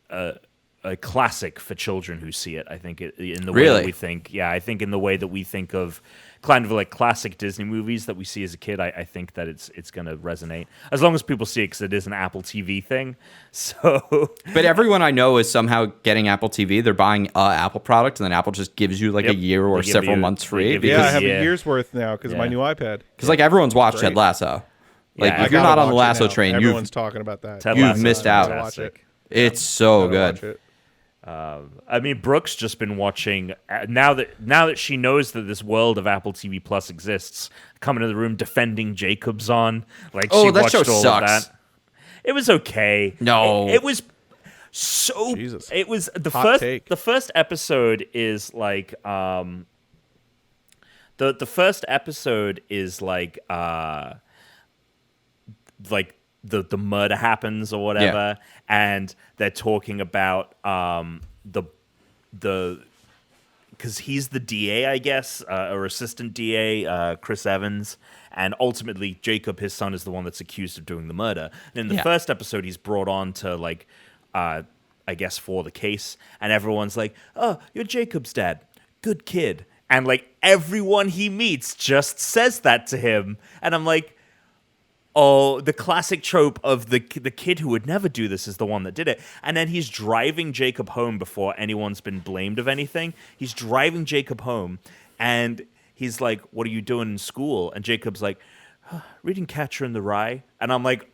[SPEAKER 2] a a classic for children who see it. I think in the way
[SPEAKER 1] Really?
[SPEAKER 2] that we think. Yeah, I think in the way that we think of kind of like classic Disney movies that we see as a kid. I think that it's going to resonate as long as people see it because it is an Apple TV thing. So,
[SPEAKER 1] But everyone I know is somehow getting Apple TV. They're buying a Apple product, and then Apple just gives you like
[SPEAKER 2] Yep.
[SPEAKER 1] a year or
[SPEAKER 2] They give
[SPEAKER 1] several
[SPEAKER 2] you-
[SPEAKER 1] months
[SPEAKER 2] they
[SPEAKER 1] free.
[SPEAKER 2] give you-
[SPEAKER 3] Yeah, I
[SPEAKER 1] Because
[SPEAKER 3] have
[SPEAKER 2] Yeah.
[SPEAKER 3] a year's worth now because of my
[SPEAKER 2] Yeah.
[SPEAKER 3] new iPad.
[SPEAKER 1] like everyone's watched
[SPEAKER 3] Great.
[SPEAKER 1] Ted Lasso. Like
[SPEAKER 2] Yeah,
[SPEAKER 1] if you're
[SPEAKER 3] gotta
[SPEAKER 1] not on the
[SPEAKER 3] watch it
[SPEAKER 1] Lasso
[SPEAKER 3] now.
[SPEAKER 1] train,
[SPEAKER 3] Everyone's talking about that.
[SPEAKER 2] Ted
[SPEAKER 1] You've
[SPEAKER 2] Lasso is
[SPEAKER 1] missed out.
[SPEAKER 2] fantastic.
[SPEAKER 1] it's so
[SPEAKER 3] Gotta watch
[SPEAKER 1] good.
[SPEAKER 3] it.
[SPEAKER 2] I mean, Brooke's just been watching now that she knows that this world of Apple TV Plus exists. Coming to the room defending Jacob's on like
[SPEAKER 1] Oh,
[SPEAKER 2] she
[SPEAKER 1] that
[SPEAKER 2] watched
[SPEAKER 1] show
[SPEAKER 2] all
[SPEAKER 1] sucks.
[SPEAKER 2] of that. It was okay.
[SPEAKER 1] No.
[SPEAKER 2] it was so.
[SPEAKER 3] Jesus.
[SPEAKER 2] It was the
[SPEAKER 3] Hot
[SPEAKER 2] first.
[SPEAKER 3] take.
[SPEAKER 2] The first episode is like the first episode is like the murder happens or whatever, and they're talking about the because he's the DA, I guess, or assistant DA, Chris Evans, and ultimately Jacob, his son, is the one that's accused of doing the murder. And in the
[SPEAKER 1] Yeah.
[SPEAKER 2] first episode, he's brought on to like, I guess, for the case, and everyone's like, "Oh, you're Jacob's dad, good kid," and like everyone he meets just says that to him, and I'm like. Oh, the classic trope of the kid who would never do this is the one that did it. And then he's driving Jacob home before anyone's been blamed of anything. He's driving Jacob home, and he's like, "What are you doing in school?" And Jacob's like, "Reading Catcher in the Rye." And I'm like,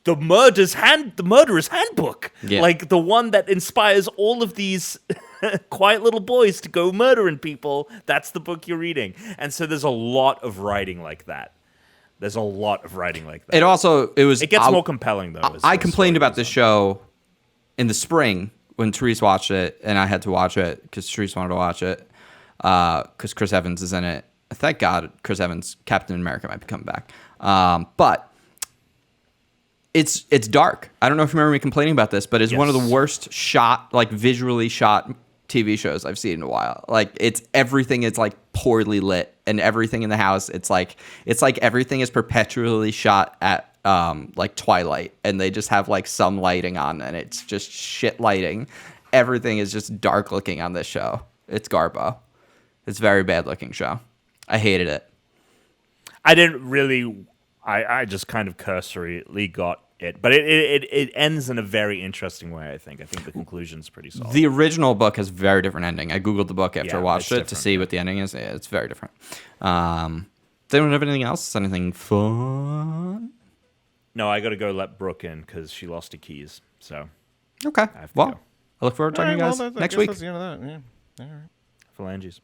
[SPEAKER 2] the murderer's handbook.
[SPEAKER 1] Yeah.
[SPEAKER 2] Like the one that inspires all of these quiet little boys to go murdering people. That's the book you're reading. And so there's a lot of writing like that. There's a lot of writing like that.
[SPEAKER 1] It
[SPEAKER 2] It gets more compelling, though.
[SPEAKER 1] I complained about this show in the spring when Therese watched it, and I had to watch it because Therese wanted to watch it because Chris Evans is in it. Thank God Chris Evans, Captain America, might be coming back. But it's dark. I don't know if you remember me complaining about this, but it's one of the
[SPEAKER 2] Yes.
[SPEAKER 1] worst shot, like visually shot TV shows I've seen in a while. Like everything is like poorly lit, and everything in the house it's like everything is perpetually shot at like twilight, and they just have like some lighting on, and it's just shit lighting. Everything is just dark looking on this show. It's Garbo. It's a very bad looking show. I hated it.
[SPEAKER 2] I didn't really. I just kind of cursorily got it, but it ends in a very interesting way. I think the conclusion's pretty solid.
[SPEAKER 1] The original book has a very different ending. I googled the book after I
[SPEAKER 2] Yeah,
[SPEAKER 1] watched
[SPEAKER 2] it's
[SPEAKER 1] it to
[SPEAKER 2] different,
[SPEAKER 1] see what the ending is. Yeah, it's very different. Does anyone have anything else? Anything fun?
[SPEAKER 2] No, I got to go let Brooke in because she lost her keys. So
[SPEAKER 1] Okay.
[SPEAKER 2] have to
[SPEAKER 1] Well,
[SPEAKER 2] go.
[SPEAKER 1] I look forward to talking to you guys next
[SPEAKER 3] I guess
[SPEAKER 1] week.
[SPEAKER 3] That's the end of that. Yeah. All right.
[SPEAKER 2] phalanges.